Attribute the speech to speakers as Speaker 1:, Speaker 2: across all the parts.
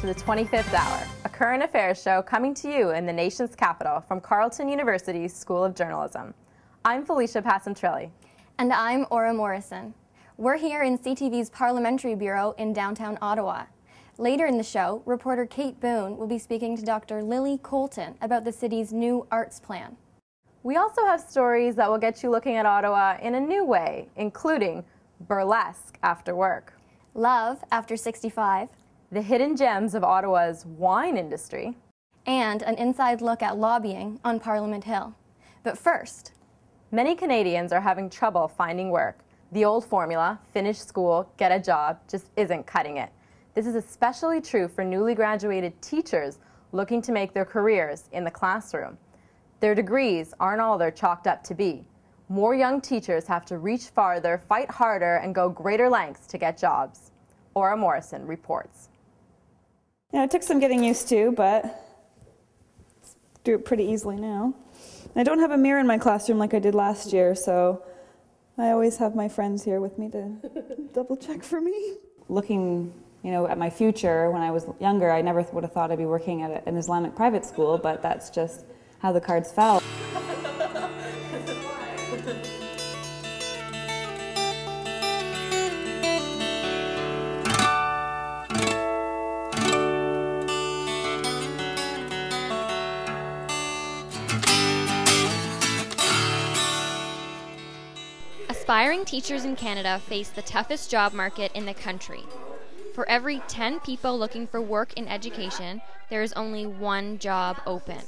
Speaker 1: to the 25th Hour, a current affairs show coming to you in the nation's capital from Carleton University's School of Journalism. I'm Felicia Passantrilli.
Speaker 2: And I'm Aura Morrison. We're here in CTV's Parliamentary Bureau in downtown Ottawa. Later in the show, reporter Kate Boone will be speaking to Dr. Lily Colton about the city's new arts plan.
Speaker 1: We also have stories that will get you looking at Ottawa in a new way, including burlesque after work,
Speaker 2: love after 65,
Speaker 1: the hidden gems of Ottawa's wine industry,
Speaker 2: and an inside look at lobbying on Parliament Hill. But first,
Speaker 1: many Canadians are having trouble finding work. The old formula, finish school, get a job, just isn't cutting it. This is especially true for newly graduated teachers looking to make their careers in the classroom. Their degrees aren't all they're chalked up to be. More young teachers have to reach farther, fight harder, and go greater lengths to get jobs. Aura Morrison reports.
Speaker 3: Yeah, it took some getting used to, but do it pretty easily now. I don't have a mirror in my classroom like I did last year, so I always have my friends here with me to double check for me. Looking, at my future when I was younger, I never would have thought I'd be working at an Islamic private school, but that's just how the cards fell.
Speaker 4: Aspiring teachers in Canada face the toughest job market in the country. For every 10 people looking for work in education, there is only one job open.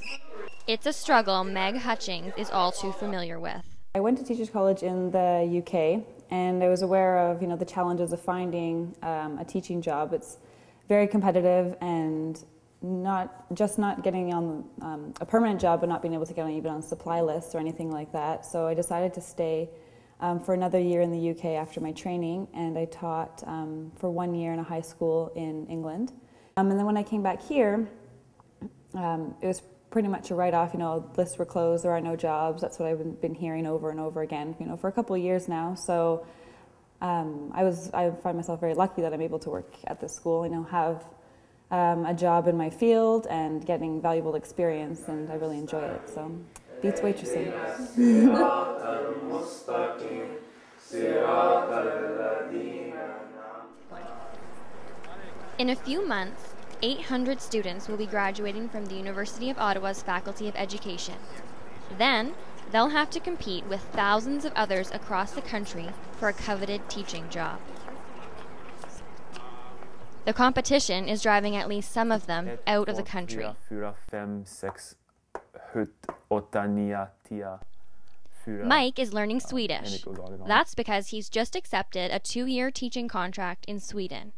Speaker 4: It's a struggle Meg Hutchings is all too familiar with.
Speaker 3: I went to Teachers College in the UK, and I was aware of the challenges of finding a teaching job. It's very competitive, and not getting on a permanent job, but not being able to get even on supply lists or anything like that. So I decided to stay for another year in the UK after my training, and I taught for 1 year in a high school in England. And then when I came back here, it was pretty much a write-off. Lists were closed, there are no jobs. That's what I've been hearing over and over again, for a couple of years now. So I find myself very lucky that I'm able to work at this school, have a job in my field and getting valuable experience, and I really enjoy it. So beats waitressing.
Speaker 4: In a few months, 800 students will be graduating from the University of Ottawa's Faculty of Education. Then, they'll have to compete with thousands of others across the country for a coveted teaching job. The competition is driving at least some of them out of the country. Mike is learning Swedish. That's because he's just accepted a 2-year teaching contract in Sweden.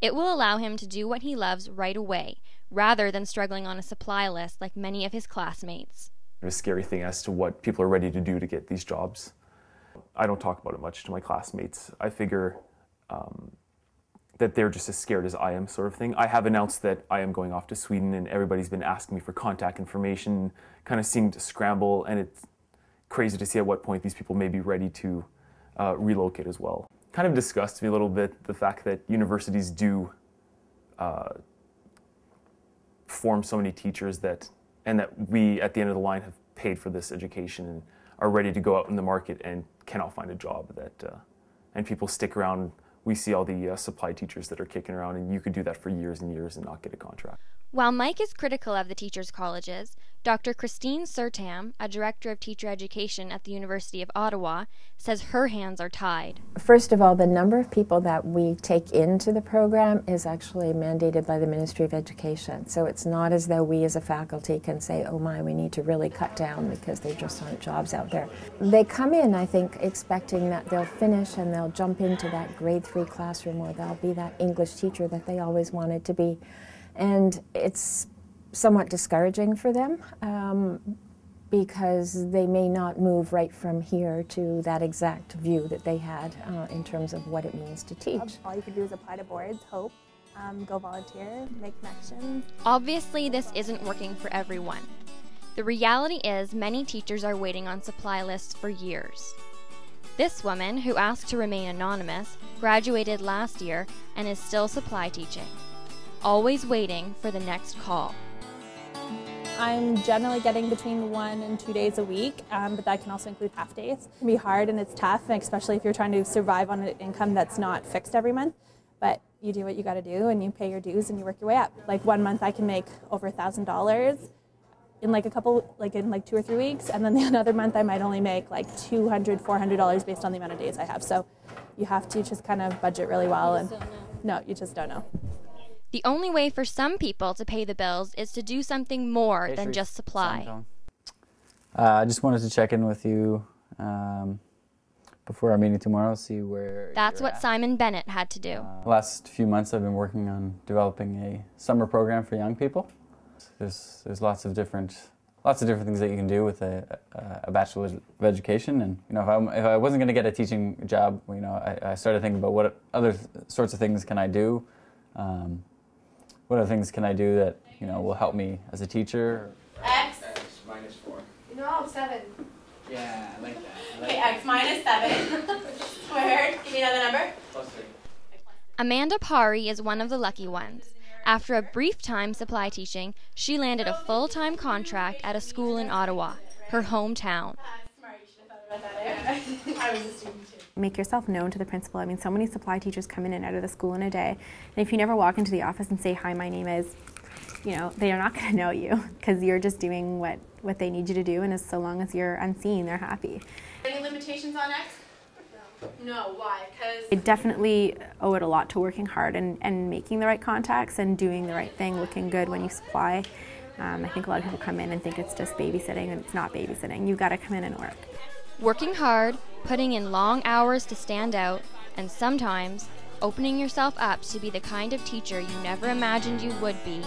Speaker 4: It will allow him to do what he loves right away, rather than struggling on a supply list like many of his classmates.
Speaker 5: There's a scary thing as to what people are ready to do to get these jobs. I don't talk about it much to my classmates. I figure that they're just as scared as I am, sort of thing. I have announced that I am going off to Sweden, and everybody's been asking me for contact information, kind of seemed to scramble, and it's crazy to see at what point these people may be ready to relocate as well. Kind of disgusts me a little bit, the fact that universities do form so many teachers and that we, at the end of the line, have paid for this education and are ready to go out in the market and cannot find a job. And people stick around. We see all the supply teachers that are kicking around, and you could do that for years and years and not get a contract.
Speaker 4: While Mike is critical of the teachers' colleges, Dr. Christine Sertam, a director of teacher education at the University of Ottawa, says her hands are tied.
Speaker 6: First of all, the number of people that we take into the program is actually mandated by the Ministry of Education. So it's not as though we as a faculty can say, oh my, we need to really cut down because there just aren't jobs out there. They come in, I think, expecting that they'll finish and they'll jump into that grade 3 classroom where they'll be that English teacher that they always wanted to be. And it's somewhat discouraging for them because they may not move right from here to that exact view that they had in terms of what it means to teach.
Speaker 7: All you can do is apply to boards, hope, go volunteer, make connections.
Speaker 4: Obviously, this isn't working for everyone. The reality is many teachers are waiting on supply lists for years. This woman, who asked to remain anonymous, graduated last year and is still supply teaching. always waiting for the next call.
Speaker 7: I'm generally getting between 1 and 2 days a week, but that can also include half days. It can be hard and it's tough, especially if you're trying to survive on an income that's not fixed every month. But you do what you got to do and you pay your dues and you work your way up. Like 1 month I can make over $1,000 in like in 2 or 3 weeks, and then another month I might only make like $200, $400 based on the amount of days I have. So you have to just kind of budget really well, and no, you just don't know.
Speaker 4: The only way for some people to pay the bills is to do something more than just supply.
Speaker 8: I just wanted to check in with you before our meeting tomorrow, see where
Speaker 4: That's
Speaker 8: you're
Speaker 4: what
Speaker 8: at.
Speaker 4: Simon Bennett had to do.
Speaker 8: The last few months I've been working on developing a summer program for young people. There's lots of different things that you can do with a bachelor of education, and you know, if I wasn't going to get a teaching job, you know, I started thinking about what other sorts of things can I do. What other things can I do that, you know, will help me as a teacher?
Speaker 9: X
Speaker 10: minus 4.
Speaker 9: No, 7.
Speaker 10: Yeah, I like that.
Speaker 9: Okay, X minus 7 squared. Give me another number.
Speaker 10: Plus 3.
Speaker 4: Amanda Pari is one of the lucky ones. After a brief time supply teaching, she landed a full-time contract at a school in Ottawa, her hometown.
Speaker 9: Smart, you should have thought about that. I was a student too.
Speaker 11: Make yourself known to the principal. I mean, so many supply teachers come in and out of the school in a day, and if you never walk into the office and say, hi, my name is, you know, they are not going to know you because you're just doing what they need you to do, and as so long as you're unseen, they're happy.
Speaker 9: Any limitations on X? No, why? Because
Speaker 11: I definitely owe it a lot to working hard and making the right contacts and doing the right thing, looking good when you supply. I think a lot of people come in and think it's just babysitting, and it's not babysitting. You've got to come in and work.
Speaker 4: Working hard, putting in long hours to stand out, and sometimes opening yourself up to be the kind of teacher you never imagined you would be.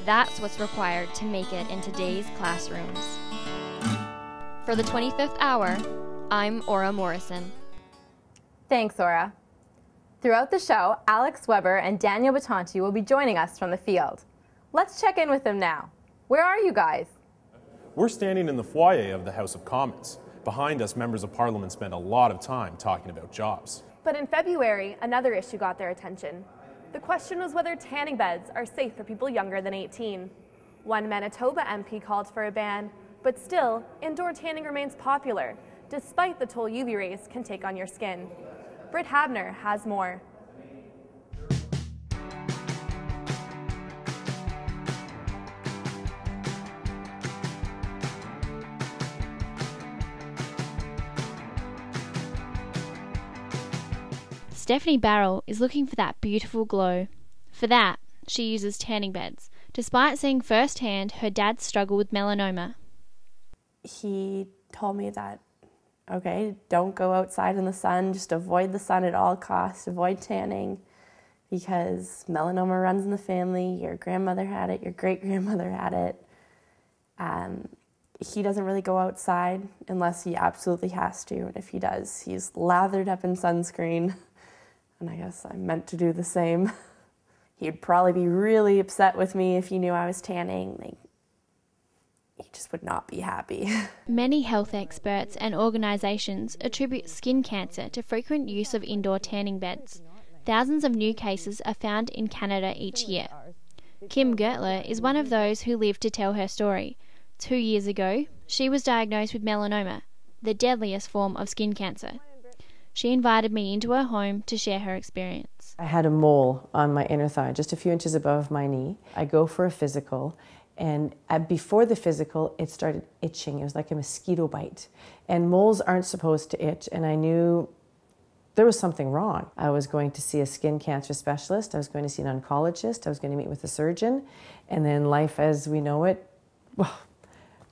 Speaker 4: That's what's required to make it in today's classrooms. For the 25th hour, I'm Aura Morrison.
Speaker 1: Thanks, Aura. Throughout the show, Alex Weber and Daniel Batanti will be joining us from the field. Let's check in with them now. Where are you guys?
Speaker 12: We're standing in the foyer of the House of Commons. Behind us, members of Parliament spend a lot of time talking about jobs.
Speaker 13: But in February, another issue got their attention. The question was whether tanning beds are safe for people younger than 18. One Manitoba MP called for a ban, but still, indoor tanning remains popular, despite the toll UV rays can take on your skin. Britt Habner has more.
Speaker 14: Stephanie Barrell is looking for that beautiful glow. For that, she uses tanning beds, despite seeing firsthand her dad's struggle with melanoma.
Speaker 15: He told me that, okay, don't go outside in the sun, just avoid the sun at all costs, avoid tanning, because melanoma runs in the family, your grandmother had it, your great-grandmother had it. He doesn't really go outside unless he absolutely has to, and if he does, he's lathered up in sunscreen. And I guess I'm meant to do the same. He'd probably be really upset with me if he knew I was tanning. He just would not be happy.
Speaker 14: Many health experts and organisations attribute skin cancer to frequent use of indoor tanning beds. Thousands of new cases are found in Canada each year. Kim Gertler is one of those who lived to tell her story. 2 years ago, she was diagnosed with melanoma, the deadliest form of skin cancer. She invited me into her home to share her experience.
Speaker 16: I had a mole on my inner thigh, just a few inches above my knee. I go for a physical, and before the physical, it started itching. It was like a mosquito bite. And moles aren't supposed to itch, and I knew there was something wrong. I was going to see a skin cancer specialist. I was going to see an oncologist. I was going to meet with a surgeon. And then life as we know it, well,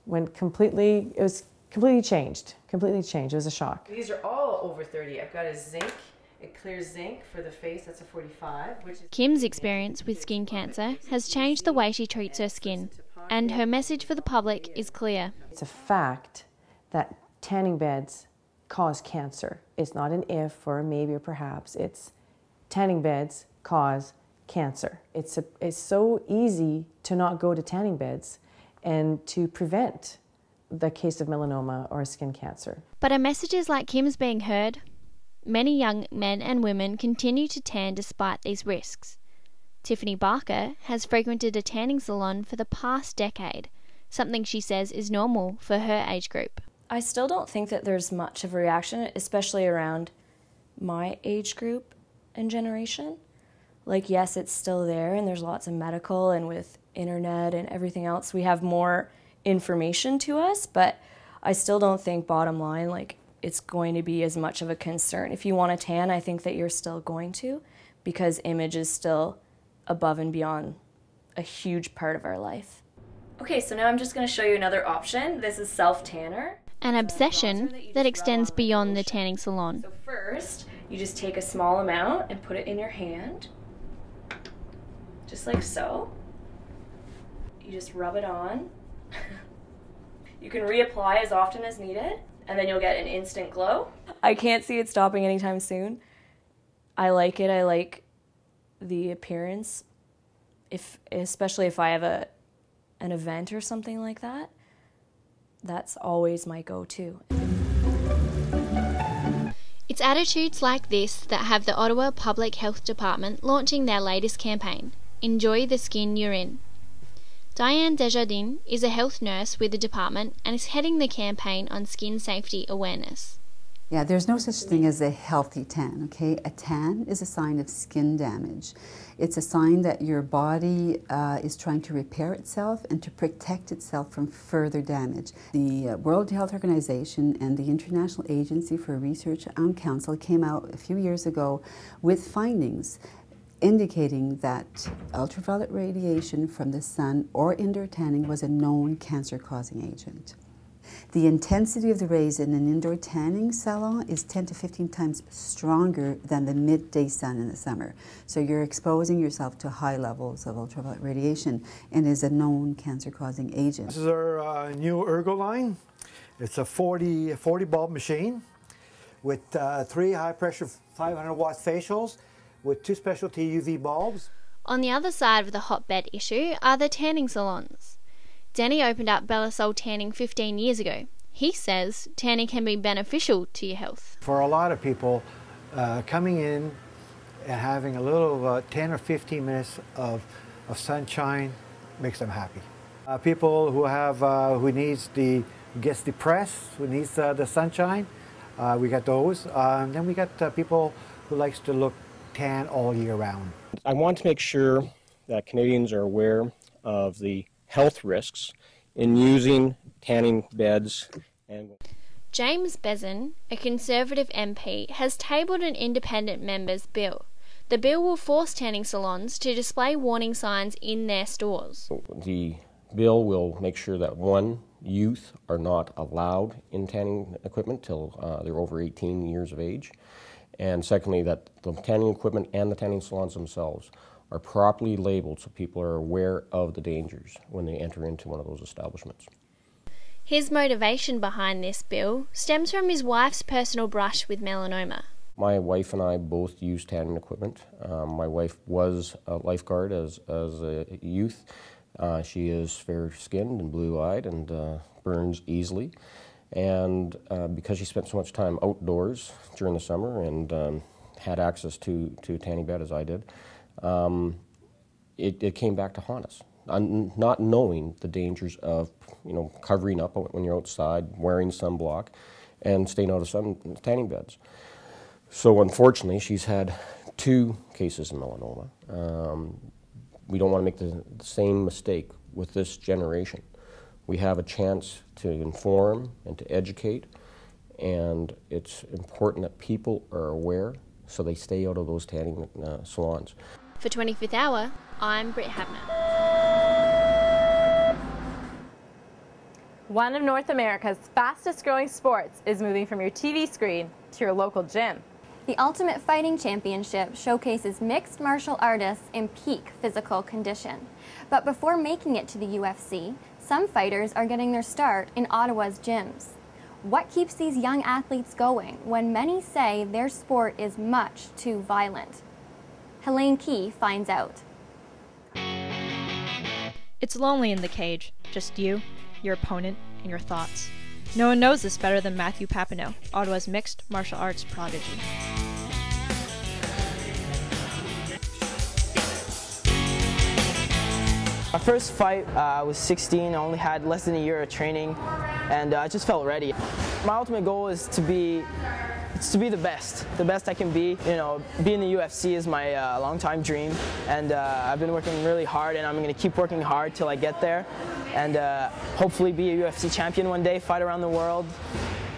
Speaker 16: went completely, it was completely changed. It was a shock.
Speaker 17: These are all over 30. I've got a zinc, a clear zinc for the face, that's a 45.
Speaker 14: Kim's experience with skin cancer has changed the way she treats her skin, and her message for the public is clear.
Speaker 16: It's a fact that tanning beds cause cancer. It's not an if or a maybe or perhaps. It's tanning beds cause cancer. It's so easy to not go to tanning beds and to prevent the case of melanoma or skin cancer.
Speaker 14: But are messages like Kim's being heard? Many young men and women continue to tan despite these risks. Tiffany Barker has frequented a tanning salon for the past decade, something she says is normal for her age group.
Speaker 18: I still don't think that there's much of a reaction, especially around my age group and generation. Like, yes, it's still there, and there's lots of medical, and with internet and everything else, we have more information to us, but I still don't think, bottom line, like, it's going to be as much of a concern. If you want a tan, I think that you're still going to, because image is still above and beyond a huge part of our life. Okay, so now I'm just going to show you another option. This is self-tanner.
Speaker 14: An obsession that extends beyond the tanning salon.
Speaker 18: So first, you just take a small amount and put it in your hand, just like so. You just rub it on. You can reapply as often as needed, and then you'll get an instant glow. I can't see it stopping anytime soon. I like it. I like the appearance, especially if I have an event or something like that. That's always my go-to.
Speaker 14: It's attitudes like this that have the Ottawa Public Health Department launching their latest campaign, Enjoy the Skin You're In. Diane Desjardins is a health nurse with the department and is heading the campaign on skin safety awareness.
Speaker 19: Yeah, there's no such thing as a healthy tan, okay? A tan is a sign of skin damage. It's a sign that your body is trying to repair itself and to protect itself from further damage. The World Health Organization and the International Agency for Research on Council came out a few years ago with findings indicating that ultraviolet radiation from the sun or indoor tanning was a known cancer-causing agent. The intensity of the rays in an indoor tanning salon is 10 to 15 times stronger than the midday sun in the summer. So you're exposing yourself to high levels of ultraviolet radiation and is a known cancer-causing agent.
Speaker 20: This is our new Ergo line. It's a 40 bulb machine with 3 high-pressure 500 watt facials with 2 specialty UV bulbs.
Speaker 14: On the other side of the hotbed issue are the tanning salons. Danny opened up Belisol Tanning 15 years ago. He says tanning can be beneficial to your health.
Speaker 20: For a lot of people, coming in and having a little 10 or 15 minutes of sunshine makes them happy. People who gets depressed, who needs the sunshine, we got those. Then we got people who likes to look tan all year round.
Speaker 21: I want to make sure that Canadians are aware of the health risks in using tanning beds.
Speaker 14: James Bezin, a Conservative MP, has tabled an independent member's bill. The bill will force tanning salons to display warning signs in their stores.
Speaker 21: The bill will make sure that, one, youth are not allowed in tanning equipment till they're over 18 years of age. And secondly, that the tanning equipment and the tanning salons themselves are properly labeled so people are aware of the dangers when they enter into one of those establishments.
Speaker 14: His motivation behind this bill stems from his wife's personal brush with melanoma.
Speaker 21: My wife and I both use tanning equipment. My wife was a lifeguard as a youth. She is fair-skinned and blue-eyed and burns easily. And because she spent so much time outdoors during the summer and had access to a tanning bed as I did, it came back to haunt us. Not knowing the dangers of covering up when you're outside, wearing sunblock, and staying out of tanning beds. So unfortunately, she's had 2 cases of melanoma. We don't want to make the same mistake with this generation. We have a chance to inform and to educate, and it's important that people are aware so they stay out of those tanning salons.
Speaker 14: For 25th Hour, I'm Britt Habner.
Speaker 1: One of North America's fastest growing sports is moving from your TV screen to your local gym.
Speaker 2: The Ultimate Fighting Championship showcases mixed martial artists in peak physical condition. But before making it to the UFC, some fighters are getting their start in Ottawa's gyms. What keeps these young athletes going when many say their sport is much too violent? Helene Key finds out.
Speaker 22: It's lonely in the cage. Just you, your opponent, and your thoughts. No one knows this better than Matthew Papineau, Ottawa's mixed martial arts prodigy.
Speaker 3: My first fight, I was 16, I only had less than a year of training, and I just felt ready. My ultimate goal is to be the best I can be. You know, being in the UFC is my long-time dream, and I've been working really hard, and I'm going to keep working hard till I get there, and hopefully be a UFC champion one day, fight around the world.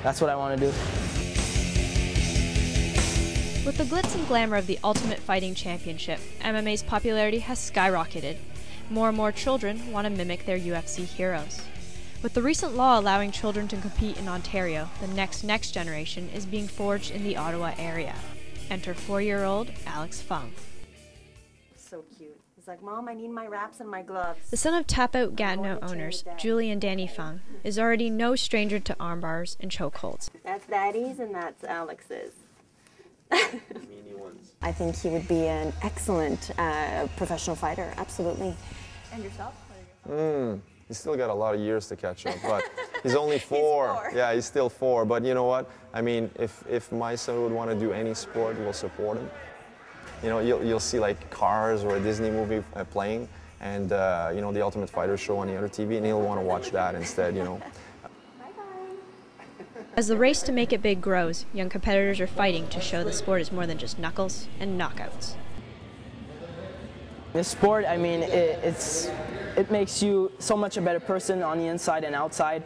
Speaker 3: That's what I want to do.
Speaker 22: With the glitz and glamour of the Ultimate Fighting Championship, MMA's popularity has skyrocketed. More and more children want to mimic their UFC heroes. With the recent law allowing children to compete in Ontario, the next generation is being forged in the Ottawa area. Enter 4-year-old Alex Fung.
Speaker 5: So cute. He's like, Mom, I need my wraps and my gloves.
Speaker 22: The son of Tap-Out Gatineau owners, Julie and Danny Fung, is already no stranger to arm bars and chokeholds.
Speaker 5: That's Daddy's and that's Alex's. I think he would be an excellent professional fighter, absolutely.
Speaker 2: And yourself?
Speaker 23: He's still got a lot of years to catch up, but he's only 4. Yeah, he's still 4. But you know what? I mean, if my son would want to do any sport, we'll support him. You know, you'll see like Cars or a Disney movie playing, and you know, the Ultimate Fighter show on the other TV, and he'll want to watch that instead. You know.
Speaker 22: As the race to make it big grows, young competitors are fighting to show the sport is more than just knuckles and knockouts.
Speaker 3: This sport, I mean, it makes you so much a better person on the inside and outside.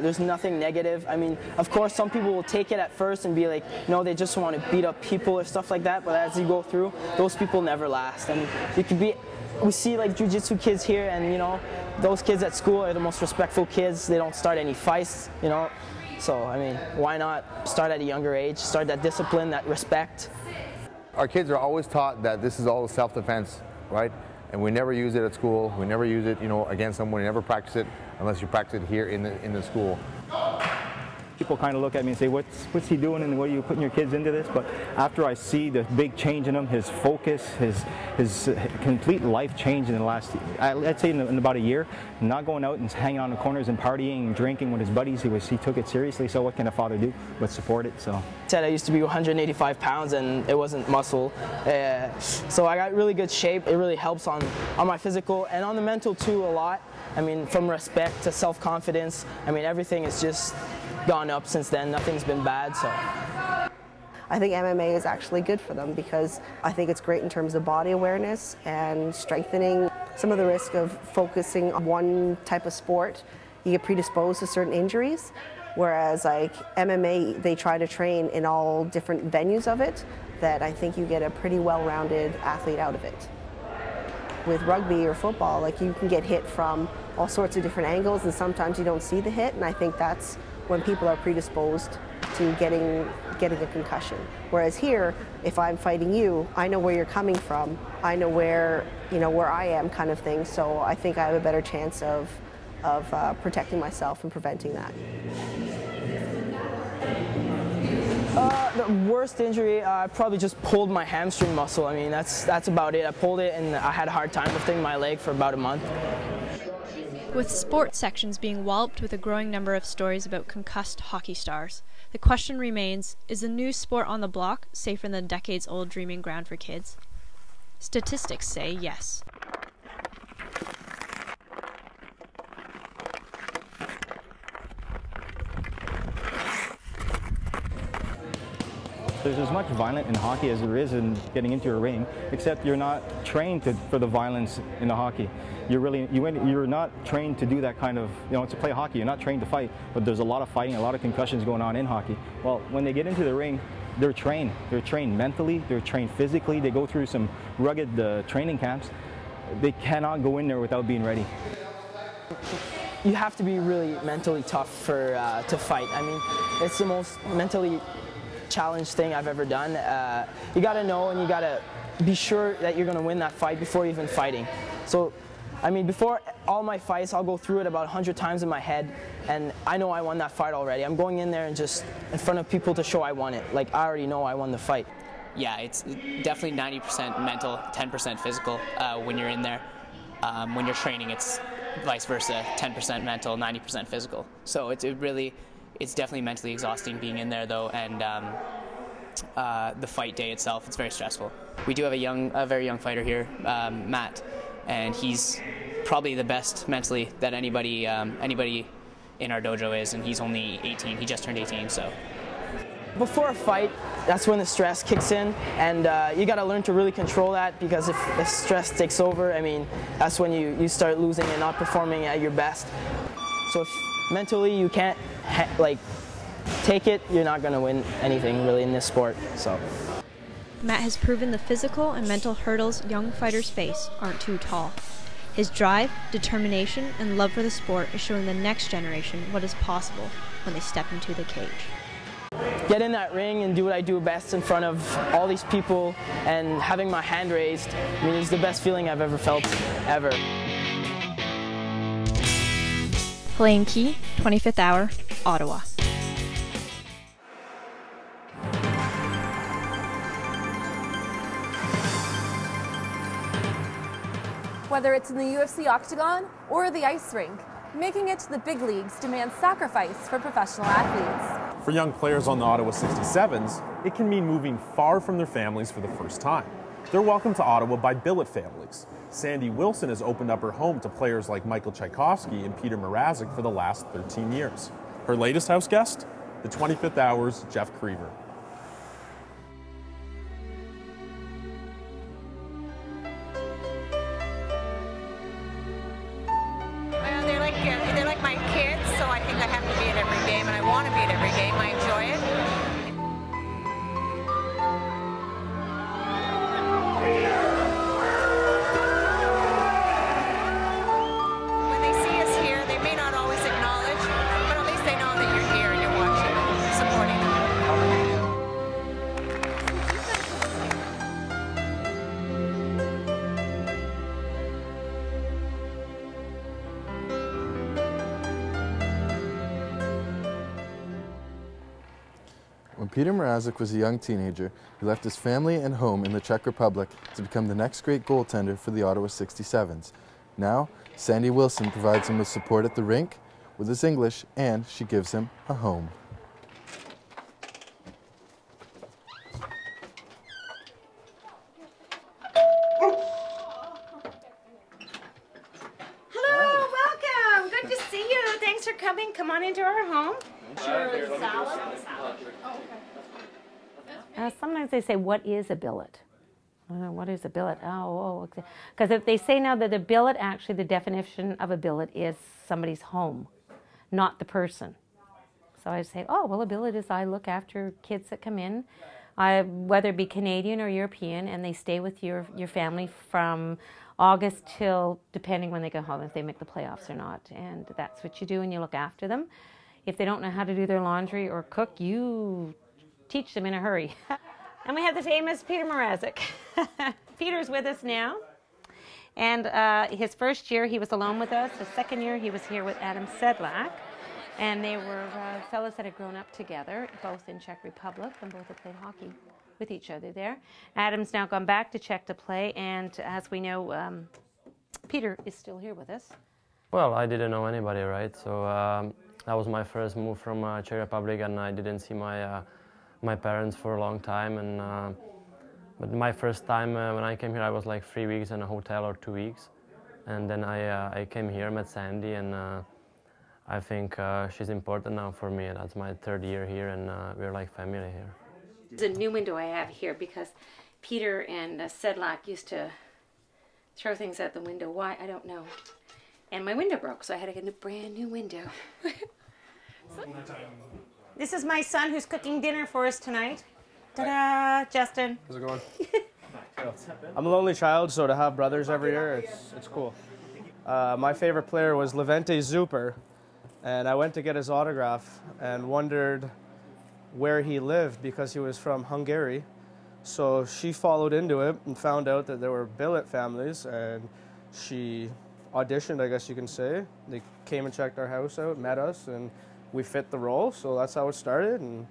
Speaker 3: There's nothing negative. I mean, of course, some people will take it at first and be like, no, they just want to beat up people or stuff like that. But as you go through, those people never last. I mean, we see like jiu-jitsu kids here, and you know, those kids at school are the most respectful kids. They don't start any fights, you know. So, I mean, why not start at a younger age, start that discipline, that respect.
Speaker 24: Our kids are always taught that this is all self-defense, right? And we never use it at school. We never use it, you know, against someone. We never practice it unless you practice it here in the school.
Speaker 25: People kind of look at me and say, what's he doing and what are you putting your kids into this? But after I see the big change in him, his focus, his complete life change in the last, I'd say in about a year, not going out and hanging on the corners and partying and drinking with his buddies, he took it seriously. So what can a father do but support it? So.
Speaker 3: I used to be 185 pounds and it wasn't muscle. So I got really good shape. It really helps on my physical and on the mental too a lot. I mean, from respect to self-confidence, I mean, everything has just gone up since then. Nothing's been bad, so.
Speaker 26: I think MMA is actually good for them because I think it's great in terms of body awareness and strengthening. Some of the risk of focusing on one type of sport, you get predisposed to certain injuries, whereas like MMA, they try to train in all different venues of it, that I think you get a pretty well-rounded athlete out of it. With rugby or football, like you can get hit from all sorts of different angles and sometimes you don't see the hit, and I think that's when people are predisposed to getting a concussion. Whereas here, if I'm fighting you, I know where you're coming from, I know where I am kind of thing, so I think I have a better chance of protecting myself and preventing that.
Speaker 3: The worst injury, I probably just pulled my hamstring muscle. I mean, that's about it. I pulled it and I had a hard time lifting my leg for about a month.
Speaker 22: With sports sections being walloped with a growing number of stories about concussed hockey stars, the question remains, is the new sport on the block safer than the decades-old dreaming ground for kids? Statistics say yes.
Speaker 25: There's as much violence in hockey as there is in getting into a ring, except you're not trained for the violence in the hockey. You're not trained to do that kind of, to play hockey. You're not trained to fight, but there's a lot of fighting, a lot of concussions going on in hockey. Well, when they get into the ring, they're trained. They're trained mentally, they're trained physically, they go through some rugged training camps. They cannot go in there without being ready.
Speaker 3: You have to be really mentally tough to fight. I mean, it's the most mentally challenged thing I've ever done. You got to know and you got to be sure that you're going to win that fight before even fighting. So, I mean, before all my fights, I'll go through it about 100 times in my head, and I know I won that fight already. I'm going in there and just in front of people to show I won it. Like, I already know I won the fight.
Speaker 10: Yeah, it's definitely 90% mental, 10% physical when you're in there. When you're training, it's vice versa, 10% mental, 90% physical. So it's definitely mentally exhausting being in there, though, and the fight day itself, it's very stressful. We do have a very young fighter here, Matt, and he's probably the best mentally that anybody in our dojo is, and he's only 18. He just turned 18, so.
Speaker 3: Before a fight, that's when the stress kicks in, and you got to learn to really control that, because if stress takes over, I mean, that's when you start losing and not performing at your best. So if mentally you can't take it, you're not going to win anything really in this sport. So.
Speaker 22: Matt has proven the physical and mental hurdles young fighters face aren't too tall. His drive, determination, and love for the sport is showing the next generation what is possible when they step into the cage.
Speaker 3: Get in that ring and do what I do best in front of all these people, and having my hand raised, I mean, it's the best feeling I've ever felt, ever.
Speaker 22: Helene Key, 25th Hour, Ottawa.
Speaker 13: Whether it's in the UFC octagon or the ice rink, making it to the big leagues demands sacrifice for professional athletes.
Speaker 12: For young players on the Ottawa 67s, it can mean moving far from their families for the first time. They're welcomed to Ottawa by billet families. Sandy Wilson has opened up her home to players like Michael Tchaikovsky and Peter Mrazek for the last 13 years. Her latest house guest, the 25th Hour's Jeff Creever.
Speaker 4: They're like my kids, so I think I have to be at every game, and I want to be at every game. I enjoy it. When they see us here, they may not always acknowledge, but at least they know that you're here and you're watching, supporting them.
Speaker 6: When Peter Mrazek was a young teenager, he left his family and home in the Czech Republic to become the next great goaltender for the Ottawa 67s. Now, Sandy Wilson provides him with support at the rink with his English, and she gives him a home.
Speaker 7: Hello, welcome. Good to see you. Thanks for coming. Come on into our home.
Speaker 8: Sometimes they say, what is a billet? What is a billet? Because if they say now that a billet, actually the definition of a billet is somebody's home, not the person. So I say, oh, well, a billet is I look after kids that come in, whether it be Canadian or European, and they stay with your family from August till, depending when they go home, if they make the playoffs or not. And that's what you do, and you look after them. If they don't know how to do their laundry or cook, you teach them in a hurry. And we have the famous Peter Mrazek. Peter's with us now. And his first year, he was alone with us. His second year, he was here with Adam Sedlak. And they were fellows that had grown up together, both in Czech Republic, and both had played hockey with each other there. Adam's now gone back to Czech to play, and as we know, Peter is still here with us.
Speaker 9: Well, I didn't know anybody, right? So that was my first move from Czech Republic, and I didn't see my parents for a long time. And but my first time when I came here, I was like 3 weeks in a hotel or 2 weeks, and then I came here, met Sandy, and I think she's important now for me. That's my third year here, and we're like family here.
Speaker 8: There's a new window I have here because Peter and Sedlak used to throw things out the window. Why? I don't know. And my window broke, so I had to get a brand new window. This is my son who's cooking dinner for us tonight. Ta-da, Justin.
Speaker 11: How's it going? I'm a lonely child, so to have brothers every year, it's cool. My favorite player was Levente Zuper, and I went to get his autograph and wondered where he lived because he was from Hungary. So she followed into it and found out that there were billet families, and she auditioned, I guess you can say. They came and checked our house out, met us, and we fit the role, so that's how it started, and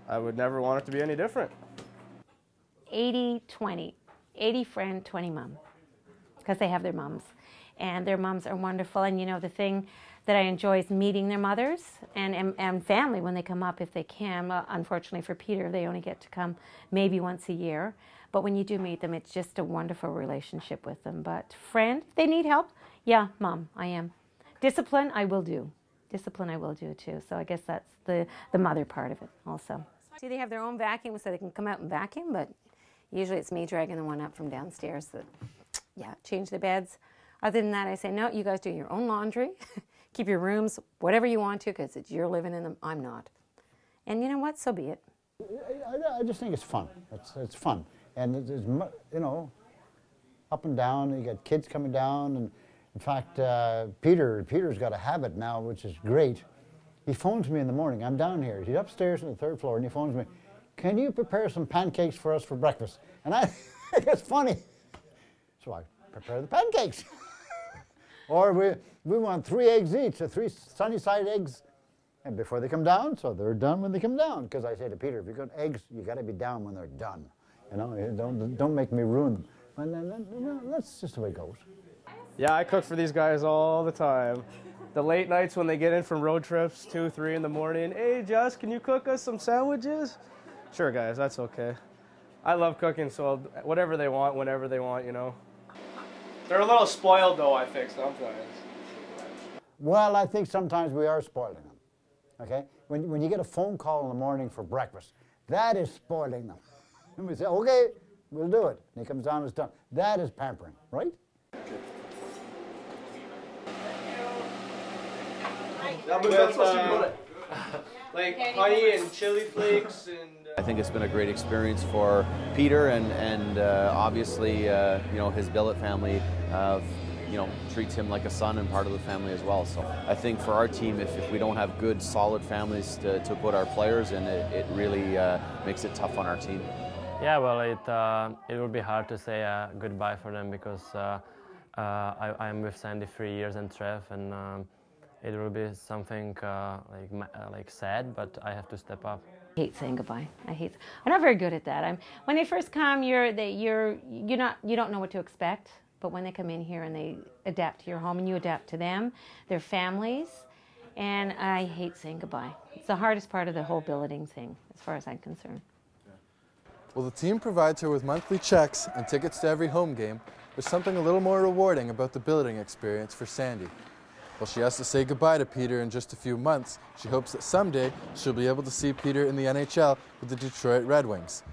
Speaker 11: I would never want it to be any different.
Speaker 8: 80-20. 80 friend, 20 mom, because they have their moms. And their moms are wonderful, and you know, the thing that I enjoy is meeting their mothers and family when they come up if they can. Well, unfortunately for Peter, they only get to come maybe once a year. But when you do meet them, it's just a wonderful relationship with them. But friend, if they need help, Yeah, Mom, I am. Discipline, I will do. Discipline, I will do too. So I guess that's the mother part of it also. See, they have their own vacuum so they can come out and vacuum, but usually it's me dragging the one up from downstairs that, yeah, change the beds. Other than that, I say, no, you guys do your own laundry. Keep your rooms whatever you want to because you're living in them. I'm not. And you know what? So be it.
Speaker 15: I just think it's fun. It's fun. And it's, you know, up and down. You got kids coming down. And in fact, Peter's got a habit now, which is great. He phones me in the morning. I'm down here. He's upstairs on the 3rd floor, and he phones me, can you prepare some pancakes for us for breakfast? And I think it's funny. So I prepare the pancakes. Or we want 3 eggs each, 3 sunny-side eggs. And before they come down, so they're done when they come down. Because I say to Peter, if you've got eggs, you got to be down when they're done. You know, don't make me ruin them. And then, that's just the way it goes.
Speaker 11: Yeah, I cook for these guys all the time. The late nights when they get in from road trips, 2, 3 in the morning. Hey, Jess, can you cook us some sandwiches? Sure, guys, that's okay. I love cooking, so whatever they want, whenever they want, you know. They're a little spoiled, though, I think, sometimes.
Speaker 15: Well, I think sometimes we are spoiling them, okay? When you get a phone call in the morning for breakfast, that is spoiling them. And we say, okay, we'll do it. And he comes down and it's done. That is pampering, right?
Speaker 11: Like honey and chili flakes and...
Speaker 16: I think it's been a great experience for Peter and obviously you know, his billet family you know, treats him like a son and part of the family as well. So I think for our team, if we don't have good solid families to put our players in, it really makes it tough on our team.
Speaker 9: Yeah, well, it will be hard to say goodbye for them because I'm with Sandy 3 years and Trev, and it will be something like sad, but I have to step up.
Speaker 8: I hate saying goodbye. I'm not very good at that. When they first come, you don't know what to expect. But when they come in here and they adapt to your home and you adapt to them, their families, and I hate saying goodbye. It's the hardest part of the whole billeting thing, as far as I'm concerned.
Speaker 6: Well, the team provides her with monthly checks and tickets to every home game. There's something a little more rewarding about the billeting experience for Sandy. While she has to say goodbye to Peter in just a few months, she hopes that someday she'll be able to see Peter in the NHL with the Detroit Red Wings.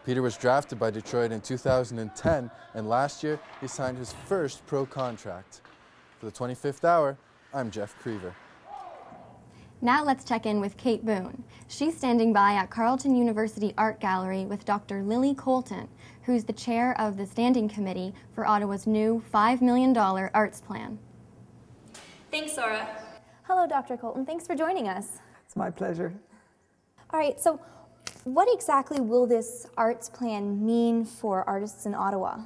Speaker 6: Peter was drafted by Detroit in 2010, and last year he signed his first pro contract. For the 25th Hour, I'm Jeff Creever.
Speaker 2: Now let's check in with Kate Boone. She's standing by at Carleton University Art Gallery with Dr. Lily Colton, who's the chair of the Standing Committee for Ottawa's new $5 million arts plan.
Speaker 17: Thanks, Sora.
Speaker 2: Hello, Dr. Colton. Thanks for joining us.
Speaker 18: It's my pleasure.
Speaker 2: All right, so what exactly will this arts plan mean for artists in Ottawa?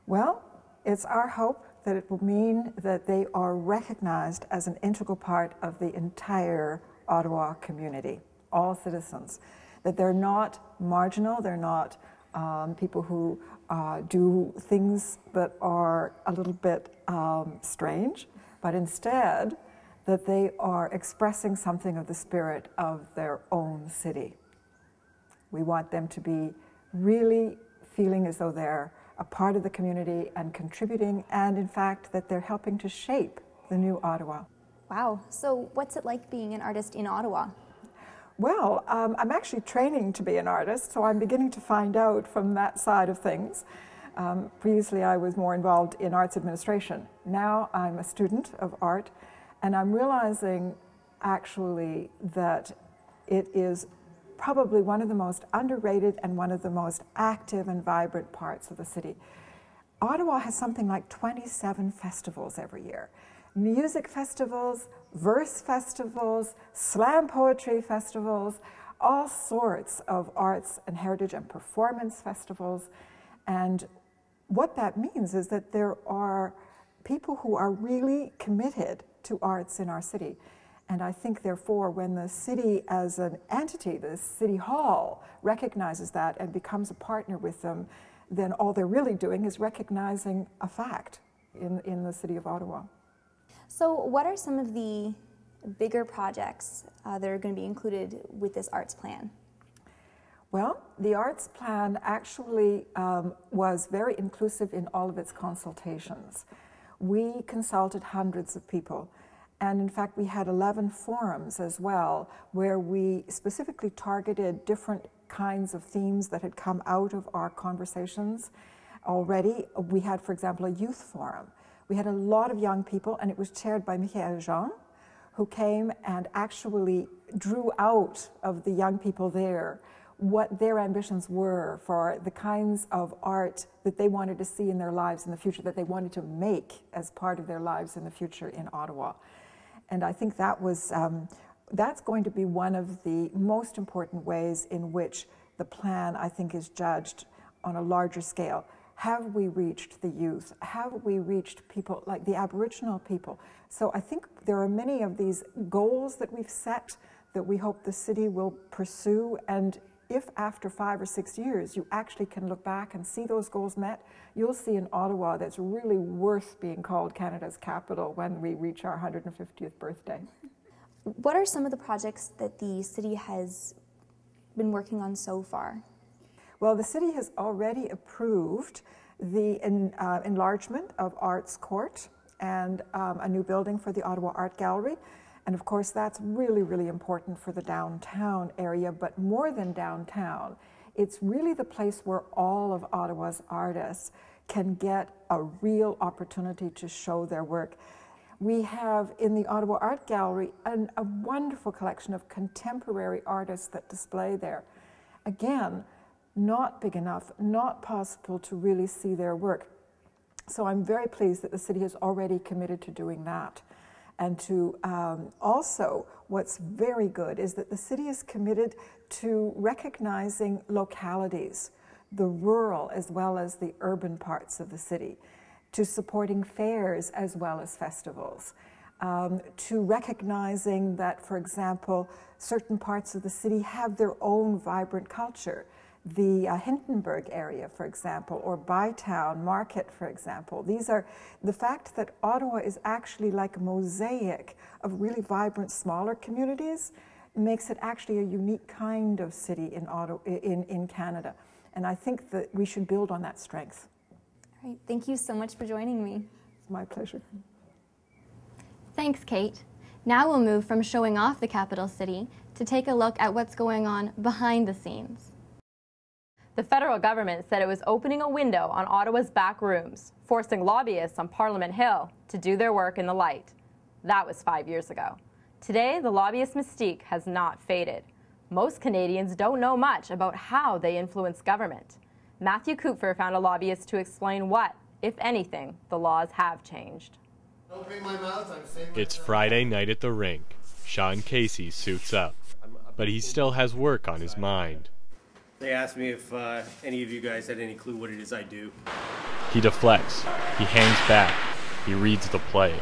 Speaker 18: Well, it's our hope that it will mean that they are recognized as an integral part of the entire Ottawa community, all citizens, that they're not marginal, they're not people who do things that are a little bit strange, but instead that they are expressing something of the spirit of their own city. We want them to be really feeling as though they're a part of the community and contributing, and in fact that they're helping to shape the new Ottawa.
Speaker 2: Wow, so what's it like being an artist in Ottawa?
Speaker 18: Well, I'm actually training to be an artist, so I'm beginning to find out from that side of things. Previously I was more involved in arts administration. Now I'm a student of art, and I'm realizing actually that it is probably one of the most underrated and one of the most active and vibrant parts of the city. Ottawa has something like 27 festivals every year. Music festivals, verse festivals, slam poetry festivals, all sorts of arts and heritage and performance festivals. And what that means is that there are people who are really committed to arts in our city. And I think, therefore, when the city as an entity, the City Hall, recognizes that and becomes a partner with them, then all they're really doing is recognizing a fact in the city of Ottawa.
Speaker 2: So what are some of the bigger projects that are going to be included with this arts plan?
Speaker 18: Well, the arts plan actually was very inclusive in all of its consultations. We consulted hundreds of people. And in fact, we had 11 forums as well, where we specifically targeted different kinds of themes that had come out of our conversations already. We had, for example, a youth forum. We had a lot of young people, and it was chaired by Michael Jean, who came and actually drew out of the young people there what their ambitions were for the kinds of art that they wanted to see in their lives in the future, that they wanted to make as part of their lives in the future in Ottawa. And I think that was, that's going to be one of the most important ways in which the plan, I think, is judged on a larger scale. Have we reached the youth? Have we reached people like the Aboriginal people? So I think there are many of these goals that we've set that we hope the city will pursue. And if after 5 or 6 years you actually can look back and see those goals met, you'll see an Ottawa that's really worth being called Canada's capital when we reach our 150th birthday.
Speaker 17: What are some of the projects that the city has been working on so far?
Speaker 18: Well, the city has already approved the enlargement of Arts Court and a new building for the Ottawa Art Gallery. And of course, that's really, really important for the downtown area, but more than downtown, it's really the place where all of Ottawa's artists can get a real opportunity to show their work. We have in the Ottawa Art Gallery a wonderful collection of contemporary artists that display there. Again, not big enough, not possible to really see their work. So I'm very pleased that the city has already committed to doing that. And to also, what's very good is that the city is committed to recognizing localities, the rural as well as the urban parts of the city, to supporting fairs as well as festivals, to recognizing that, for example, certain parts of the city have their own vibrant culture. The Hindenburg area, for example, or Bytown Market, for example. These are the fact that Ottawa is actually like a mosaic of really vibrant smaller communities makes it actually a unique kind of city in Ottawa, in Canada. And I think that we should build on that strength.
Speaker 17: All right, thank you so much for joining me.
Speaker 18: It's my pleasure.
Speaker 2: Thanks, Kate. Now we'll move from showing off the capital city to take a look at what's going on behind the scenes.
Speaker 1: The federal government said it was opening a window on Ottawa's back rooms, forcing lobbyists on Parliament Hill to do their work in the light. That was 5 years ago. Today, the lobbyist mystique has not faded. Most Canadians don't know much about how they influence government. Matthew Kupfer found a lobbyist to explain what, if anything, the laws have changed.
Speaker 5: It's Friday night at the rink. Sean Casey suits up, but he still has work on his mind.
Speaker 14: They asked me if any of you guys had any clue what it is I do.
Speaker 5: He deflects. He hangs back. He reads the play.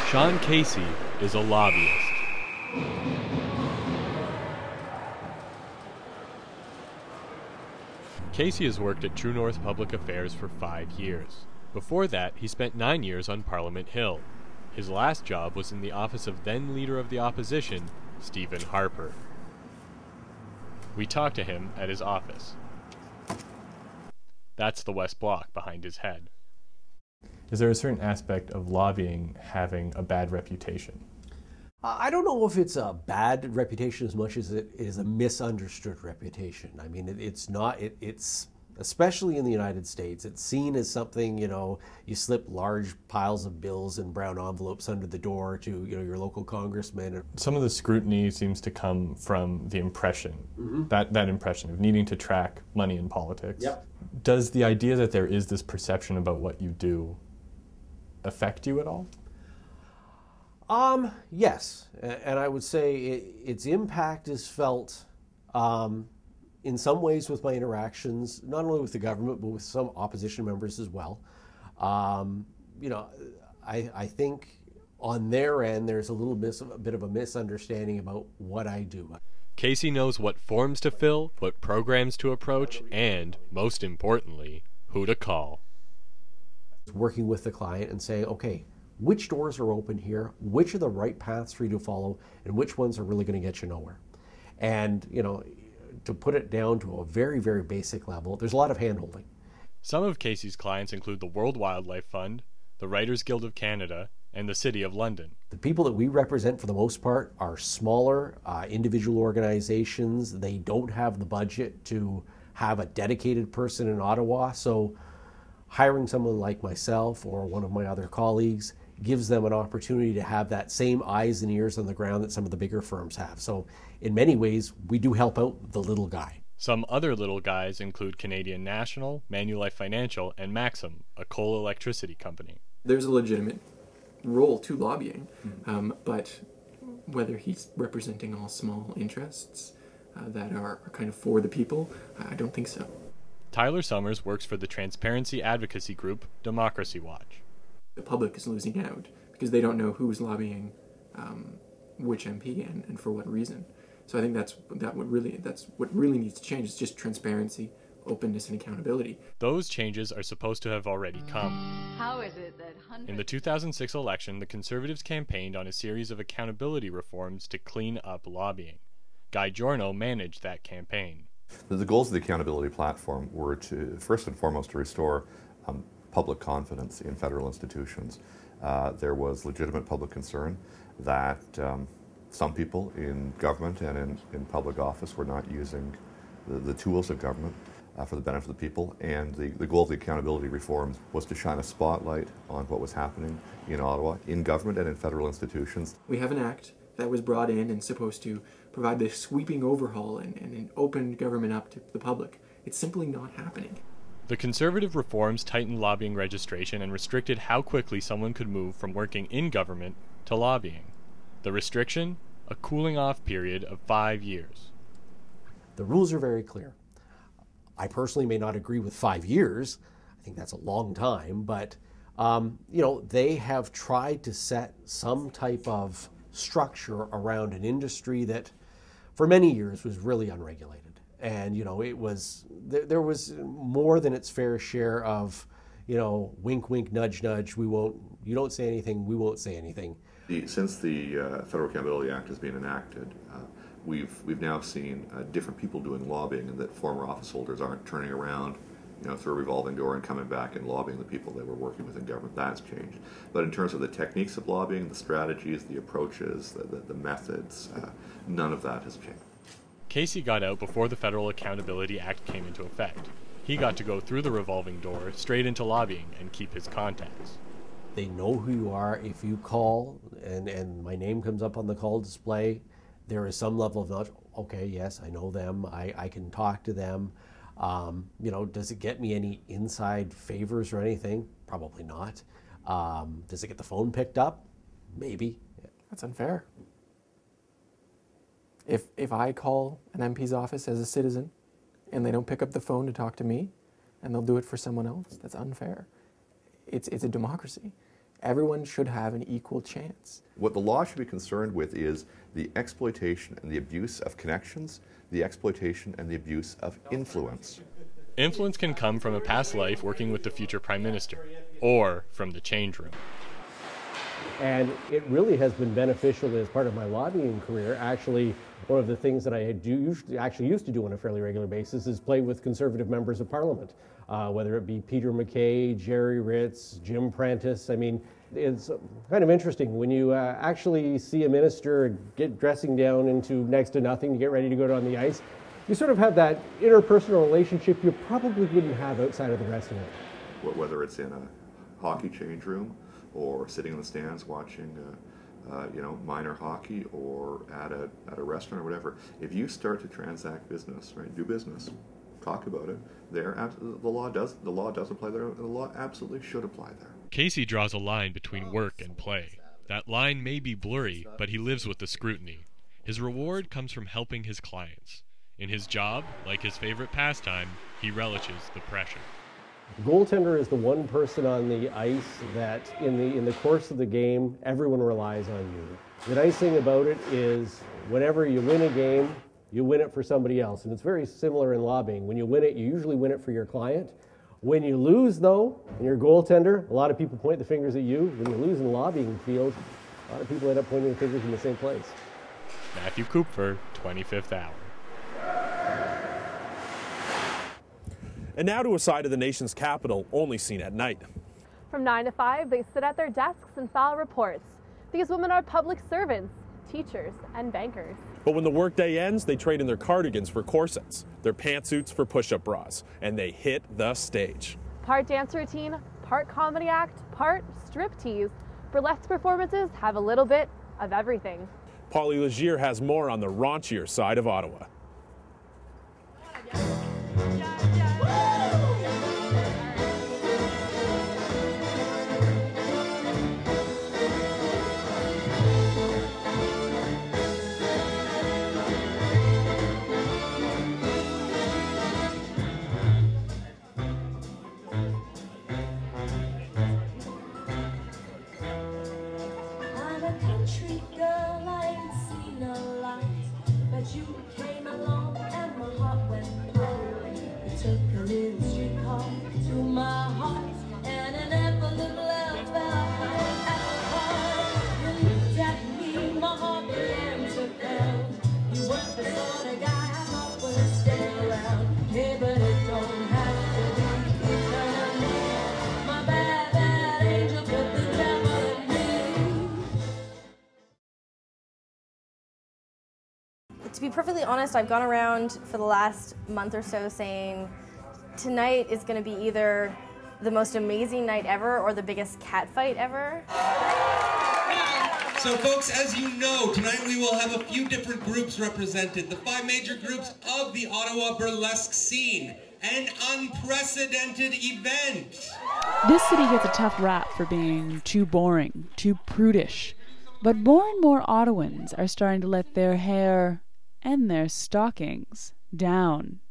Speaker 5: Sean Casey is a lobbyist. Casey has worked at True North Public Affairs for 5 years. Before that, he spent 9 years on Parliament Hill. His last job was in the office of then Leader of the Opposition, Stephen Harper. We talked to him at his office. That's the West Block behind his head.
Speaker 19: Is there a certain aspect of lobbying having a bad reputation?
Speaker 20: I don't know if it's a bad reputation as much as it is a misunderstood reputation. I mean, it's not, it's especially in the United States, it's seen as something, you know, you slip large piles of bills and brown envelopes under the door to, you know, your local congressman.
Speaker 19: Some of the scrutiny seems to come from the impression, that impression of needing to track money in politics.
Speaker 20: Yep.
Speaker 19: Does the idea that there is this perception about what you do affect you at all?
Speaker 20: Yes, and I would say its impact is felt in some ways with my interactions, not only with the government, but with some opposition members as well. You know, I think on their end, there's a bit of a misunderstanding about what I do.
Speaker 5: Casey knows what forms to fill, what programs to approach, and, most importantly, who to call.
Speaker 20: Working with the client and saying, okay, which doors are open here, which are the right paths for you to follow, and which ones are really going to get you nowhere. And, you know, to put it down to a very, very basic level, there's a lot of hand-holding.
Speaker 5: Some of Casey's clients include the World Wildlife Fund, the Writers Guild of Canada, and the City of London.
Speaker 20: The people that we represent for the most part are smaller individual organizations. They don't have the budget to have a dedicated person in Ottawa, so hiring someone like myself or one of my other colleagues gives them an opportunity to have that same eyes and ears on the ground that some of the bigger firms have. So in many ways, we do help out the little guy.
Speaker 5: Some other little guys include Canadian National, Manulife Financial, and Maxim, a coal electricity company.
Speaker 10: There's a legitimate role to lobbying, but whether he's representing all small interests that are kind of for the people, I don't think so.
Speaker 5: Tyler Summers works for the transparency advocacy group Democracy Watch.
Speaker 10: The public is losing out because they don't know who's lobbying which MP and for what reason. So I think that's what really needs to change. Is just transparency, openness, and accountability.
Speaker 5: Those changes are supposed to have already come.
Speaker 21: How is it that hundreds...
Speaker 5: In the 2006 election, the Conservatives campaigned on a series of accountability reforms to clean up lobbying. Guy Giorno managed that campaign.
Speaker 23: The goals of the accountability platform were to, first and foremost, to restore public confidence in federal institutions. There was legitimate public concern that some people in government and in public office were not using the tools of government for the benefit of the people, and the goal of the accountability reforms was to shine a spotlight on what was happening in Ottawa, in government and in federal institutions.
Speaker 10: We have an act that was brought in and supposed to provide this sweeping overhaul and open government up to the public. It's simply not happening.
Speaker 5: The Conservative reforms tightened lobbying registration and restricted how quickly someone could move from working in government to lobbying. The restriction? A cooling off period of 5 years.
Speaker 20: The rules are very clear. I personally may not agree with 5 years. I think that's a long time, but they have tried to set some type of structure around an industry that for many years was really unregulated. And it was there was more than its fair share of wink wink nudge nudge, you don't say anything, we won't say anything.
Speaker 23: Since the Federal Accountability Act has been enacted, we've now seen different people doing lobbying, and that former office holders aren't turning around through a revolving door and coming back and lobbying the people they were working with in government. That's changed. But in terms of the techniques of lobbying, the strategies, the approaches, the methods, none of that has changed.
Speaker 5: Casey got out before the Federal Accountability Act came into effect. He got to go through the revolving door straight into lobbying and keep his contacts.
Speaker 20: They know who you are. If you call and my name comes up on the call display, there is some level of knowledge. Okay, yes, I know them. I can talk to them. Does it get me any inside favors or anything? Probably not. Does it get the phone picked up? Maybe.
Speaker 24: That's unfair. If I call an MP's office as a citizen and they don't pick up the phone to talk to me and they'll do it for someone else, that's unfair. It's a democracy. Everyone should have an equal chance.
Speaker 23: What the law should be concerned with is the exploitation and the abuse of connections, the exploitation and the abuse of influence.
Speaker 5: Influence can come from a past life working with the future Prime Minister, or from the change room.
Speaker 20: And it really has been beneficial as part of my lobbying career. Actually, one of the things that I used to do on a fairly regular basis is play with Conservative members of Parliament, whether it be Peter MacKay, Jerry Ritz, Jim Prentice. I mean, it's kind of interesting when you actually see a minister get dressing down into next to nothing to get ready to go down the ice. You sort of have that interpersonal relationship you probably wouldn't have outside of the dressing room.
Speaker 23: Whether it's in a hockey change room or sitting in the stands watching minor hockey, or at a restaurant or whatever, if you start to transact business, right, do business, talk about it, the law does apply there. The law absolutely should apply there.
Speaker 5: Casey draws a line between work and play. That line may be blurry, but he lives with the scrutiny. His reward comes from helping his clients. In his job, like his favorite pastime, he relishes the pressure.
Speaker 20: Goaltender is the one person on the ice that in the course of the game, everyone relies on you. The nice thing about it is whenever you win a game, you win it for somebody else. And it's very similar in lobbying. When you win it, you usually win it for your client. When you lose, though, and you're a goaltender, a lot of people point the fingers at you. When you lose in the lobbying field, a lot of people end up pointing the fingers in the same place.
Speaker 5: Matthew Kupfer, 25th Hour.
Speaker 12: And now to a side of the nation's capital only seen at night.
Speaker 3: From 9 to 5, they sit at their desks and file reports. These women are public servants, teachers, and bankers.
Speaker 12: But when the workday ends, they trade in their cardigans for corsets, their pantsuits for push-up bras, and they hit the stage.
Speaker 3: Part dance routine, part comedy act, part striptease. Burlesque performances have a little bit of everything.
Speaker 12: Polly Legier has more on the raunchier side of Ottawa.
Speaker 4: You came along and my heart went cold. You took a little streetcar to my heart, and an apple of love fell out of heart. You looked at me, my heart began to pound. You weren't the sort of guy I thought would stay around. Hey, but it don't have to be eternally. My bad, bad angel put the devil in me.
Speaker 2: To be perfectly honest, I've gone around for the last month or so saying tonight is going to be either the most amazing night ever or the biggest cat fight ever.
Speaker 13: So folks, as you know, tonight we will have a few different groups represented. The 5 major groups of the Ottawa burlesque scene. An unprecedented event.
Speaker 22: This city gets a tough rap for being too boring, too prudish. But more and more Ottawans are starting to let their hair and their stockings down.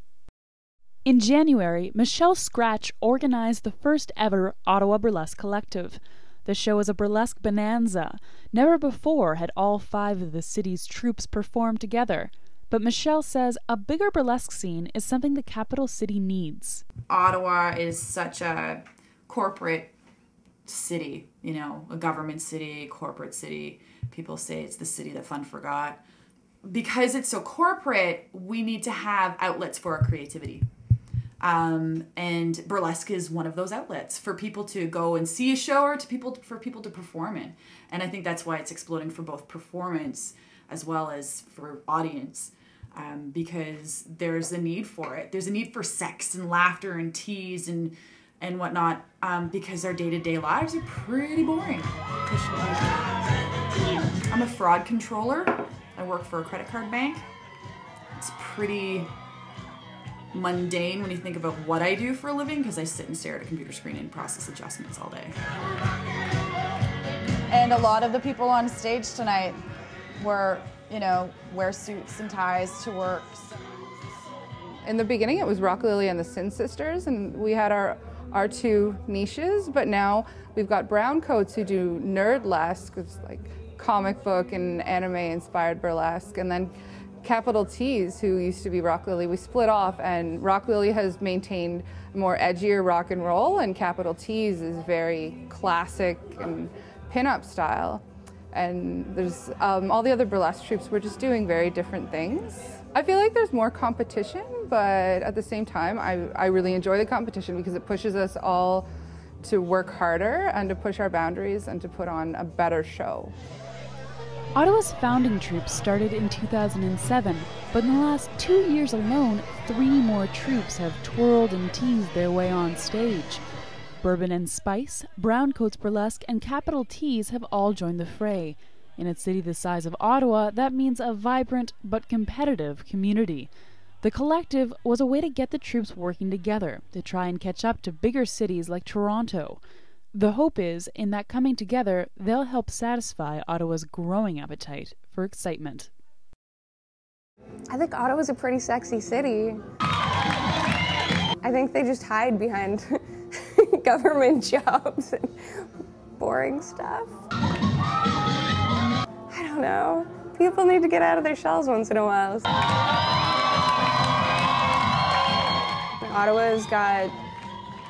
Speaker 22: In January, Michelle Scratch organized the first ever Ottawa Burlesque Collective. The show is a burlesque bonanza. Never before had all 5 of the city's troupes performed together. But Michelle says a bigger burlesque scene is something the capital city needs.
Speaker 25: Ottawa is such a corporate city, you know, a government city, corporate city. People say it's the city that fun forgot. Because it's so corporate, we need to have outlets for our creativity. And burlesque is one of those outlets for people to go and see a show or for people to perform in. And I think that's why it's exploding for both performance as well as for audience. Because there's a need for it. There's a need for sex and laughter and tease and whatnot, because our day-to-day lives are pretty boring. I'm a fraud controller. I work for a credit card bank. It's pretty mundane when you think about what I do for a living, because I sit and stare at a computer screen and process adjustments all day.
Speaker 26: And a lot of the people on stage tonight were, you know, wear suits and ties to work.
Speaker 27: In the beginning, it was Rock Lily and the Sin Sisters, and we had our 2 niches, but now we've got brown coats who do nerdlesque, it's like comic book and anime inspired burlesque, and then capital T's, who used to be Rock Lily. We split off, and Rock Lily has maintained more edgier rock and roll, and capital T's is very classic and pinup style. And there's all the other burlesque troupes, we're just doing very different things. I feel like there's more competition, but at the same time, I really enjoy the competition because it pushes us all to work harder and to push our boundaries and to put on a better show.
Speaker 22: Ottawa's founding troupe started in 2007, but in the last 2 years alone, 3 more troupes have twirled and teased their way on stage. Bourbon and Spice, Browncoats Burlesque, and Capital T's have all joined the fray. In a city the size of Ottawa, that means a vibrant but competitive community. The collective was a way to get the troupes working together, to try and catch up to bigger cities like Toronto. The hope is, in that coming together, they'll help satisfy Ottawa's growing appetite for excitement.
Speaker 28: I think Ottawa's a pretty sexy city. I think they just hide behind government jobs and boring stuff. I don't know. People need to get out of their shells once in a while. Ottawa's got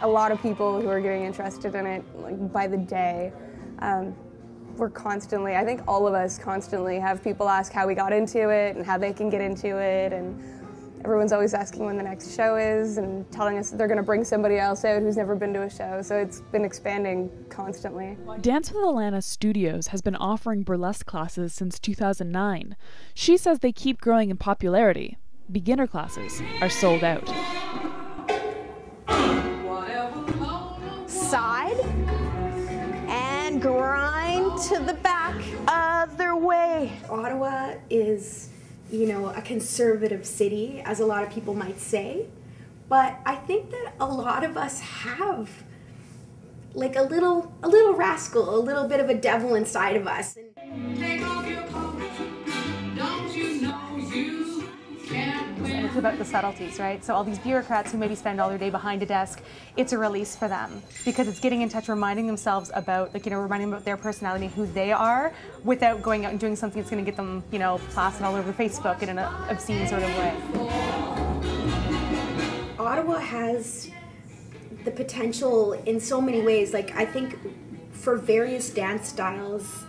Speaker 28: a lot of people who are getting interested in it, like, by the day. We're constantly, I think all of us constantly have people ask how we got into it and how they can get into it, Everyone's always asking when the next show is and telling us that they're going to bring somebody else out who's never been to a show, so it's been expanding constantly.
Speaker 22: Dance with Atlanta Studios has been offering burlesque classes since 2009. She says they keep growing in popularity. Beginner classes are sold out.
Speaker 6: Side and grind to the back, other way.
Speaker 7: Ottawa is, you know, a conservative city, as a lot of people might say, but I think that a lot of us have like a little rascal, a little bit of a devil inside of us.
Speaker 8: Take off your coat, don't you know you can't win.
Speaker 9: And it's about the subtleties, right? So all these bureaucrats who maybe spend all their day behind a desk, it's a release for them because it's getting in touch, reminding themselves about, like, you know, reminding them about their personality, who they are, without going out and doing something that's going to get them, you know, plastered all over Facebook in an obscene sort of way.
Speaker 7: Ottawa has the potential in so many ways. Like, I think for various dance styles,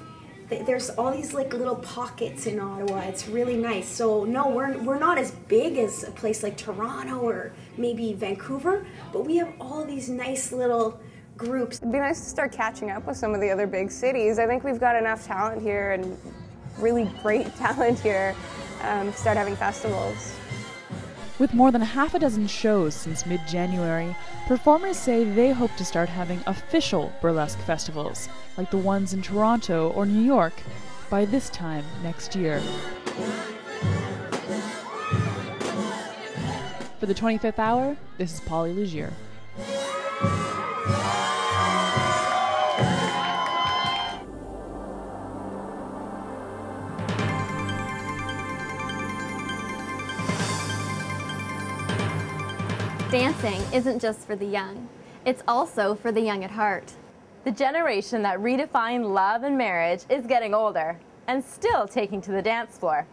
Speaker 7: there's all these like little pockets in Ottawa. It's really nice. So no, we're not as big as a place like Toronto or maybe Vancouver, but we have all these nice little groups.
Speaker 28: It'd be nice to start catching up with some of the other big cities. I think we've got enough talent here and really great talent here to start having festivals.
Speaker 22: With more than half a dozen shows since mid-January, performers say they hope to start having official burlesque festivals, like the ones in Toronto or New York, by this time next year. For the 25th hour, this is Polly Legier.
Speaker 2: Dancing isn't just for the young. It's also for the young at heart.
Speaker 1: The generation that redefined love and marriage is getting older and still taking to the dance floor.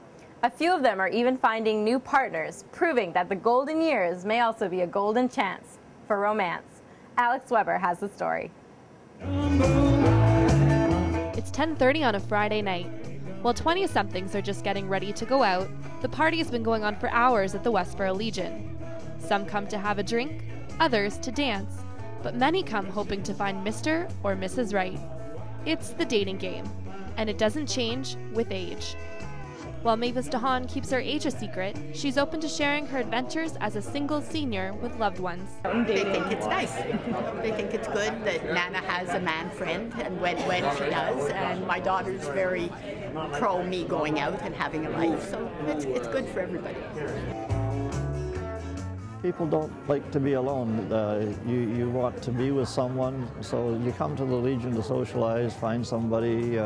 Speaker 1: A few of them are even finding new partners, proving that the golden years may also be a golden chance for romance. Alex Weber has the story.
Speaker 3: It's 10:30 on a Friday night. While 20-somethings are just getting ready to go out, the party has been going on for hours at the Westboro Legion. Some come to have a drink, others to dance, but many come hoping to find Mr. or Mrs. Right. It's the dating game, and it doesn't change with age. While Mavis DeHaan keeps her age a secret, she's open to sharing her adventures as a single senior with loved ones.
Speaker 11: They think it's nice. They think it's good that Nana has a man friend, and when she does, and my daughter's very pro me going out and having a life, so it's good for everybody.
Speaker 15: People don't like to be alone. You want to be with someone, so you come to the Legion to socialize, find somebody,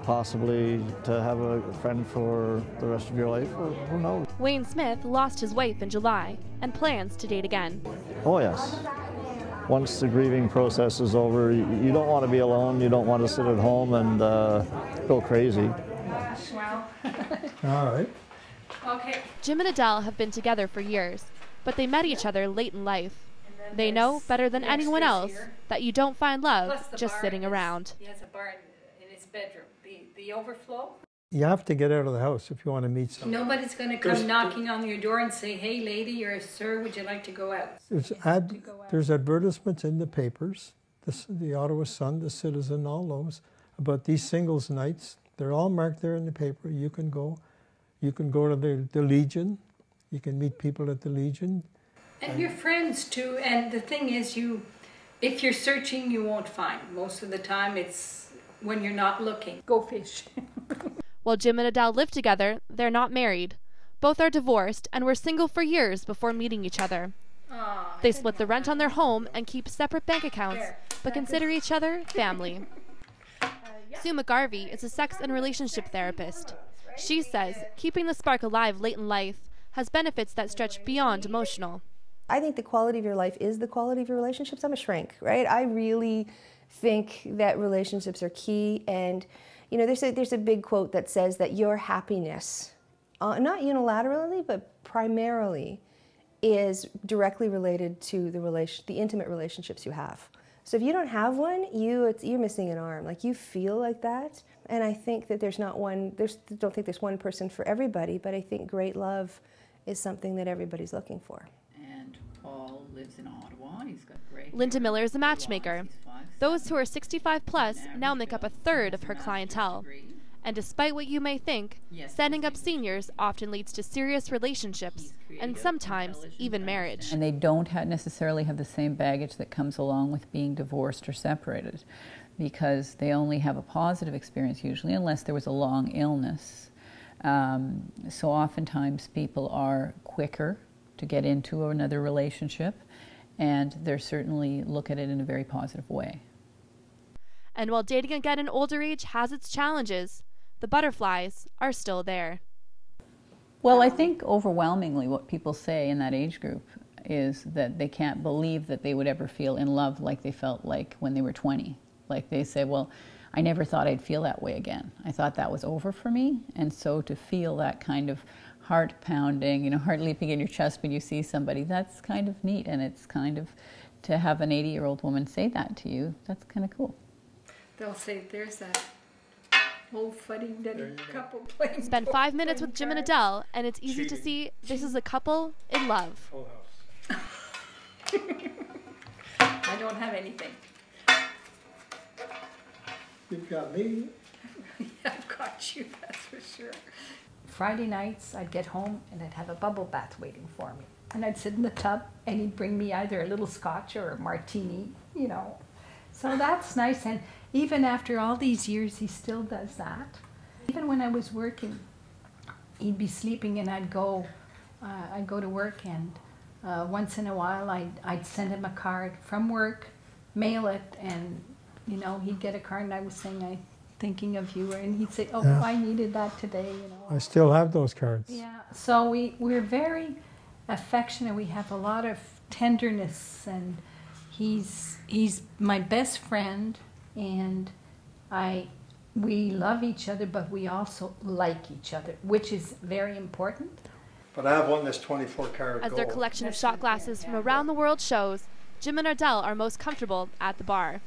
Speaker 15: possibly to have a friend for the rest of your life, or who knows.
Speaker 3: Wayne Smith lost his wife in July and plans to date again.
Speaker 15: Oh yes. Once the grieving process is over, you don't want to be alone, you don't want to sit at home and go crazy.
Speaker 8: Wow.
Speaker 15: All right.
Speaker 3: Okay. Jim and Adele have been together for years, but they met each other late in life. They know better than anyone else that you don't find love just sitting around.
Speaker 8: He has a bar in his bedroom. The overflow.
Speaker 16: You have to get out of the house if you want to meet someone.
Speaker 8: Nobody's going to come knocking on your door and say, "Hey, lady, or sir, would you like to go out?"
Speaker 16: There's advertisements in the papers, the Ottawa Sun, the Citizen, all those, about these singles nights. They're all marked there in the paper. You can go. You can go to the Legion. You can meet people at the Legion.
Speaker 8: And your friends too. And the thing is, if you're searching, you won't find. Most of the time, it's when you're not looking. Go fish.
Speaker 3: While Jim and Adele live together, they're not married. Both are divorced and were single for years before meeting each other. They split the rent on their home and keep separate bank accounts, but consider each other family. Sue McGarvey is a sex and relationship therapist. She says keeping the spark alive late in life has benefits that stretch beyond emotional.
Speaker 17: I think the quality of your life is the quality of your relationships. I'm a shrink, right? I really think that relationships are key, and you know, there's a big quote that says that your happiness, not unilaterally but primarily, is directly related to the intimate relationships you have. So if you don't have one, you're missing an arm. Like, you feel like that, and I think that don't think there's one person for everybody, but I think great love is something that everybody's looking for.
Speaker 10: And Paul lives in Ottawa. He's got great.
Speaker 3: Linda Miller is a matchmaker. Those who are 65 plus now make up a third of her clientele. And despite what you may think, setting up seniors often leads to serious relationships and sometimes even marriage.
Speaker 10: And they don't necessarily have the same baggage that comes along with being divorced or separated, because they only have a positive experience usually, unless there was a long illness. So oftentimes people are quicker to get into another relationship, and they certainly look at it in a very positive way.
Speaker 3: And while dating again in older age has its challenges, the butterflies are still there.
Speaker 10: Well, I think overwhelmingly what people say in that age group is that they can't believe that they would ever feel in love like they felt like when they were 20. Like they say, well, I never thought I'd feel that way again. I thought that was over for me. And so to feel that kind of heart pounding, heart leaping in your chest when you see somebody, that's kind of neat. And it's kind of, to have an 80-year-old woman say that to you, that's kind of cool.
Speaker 8: They'll say, there's that old fuddy-duddy couple playing.
Speaker 3: Spend 5 minutes with Jim and Adele, and it's easy to see this is a couple in love.
Speaker 8: I don't have anything.
Speaker 16: You've got me.
Speaker 8: I've got you, that's for sure.
Speaker 14: Friday nights, I'd get home and I'd have a bubble bath waiting for me. And I'd sit in the tub and he'd bring me either a little scotch or a martini, So that's nice. And even after all these years, he still does that. Even when I was working, he'd be sleeping and I'd go to work, and once in a while I'd send him a card from work, mail it, and he'd get a card and I was saying, I'm thinking of you, and he'd say, oh, yeah. I needed that today,
Speaker 16: I still have those cards.
Speaker 14: Yeah, so we're very affectionate. We have a lot of tenderness, and he's my best friend, and we love each other, but we also like each other, which is very important.
Speaker 18: But I have won this 24-karat
Speaker 3: As their collection of shot glasses from around the world shows, Jim and Adele are most comfortable at the bar.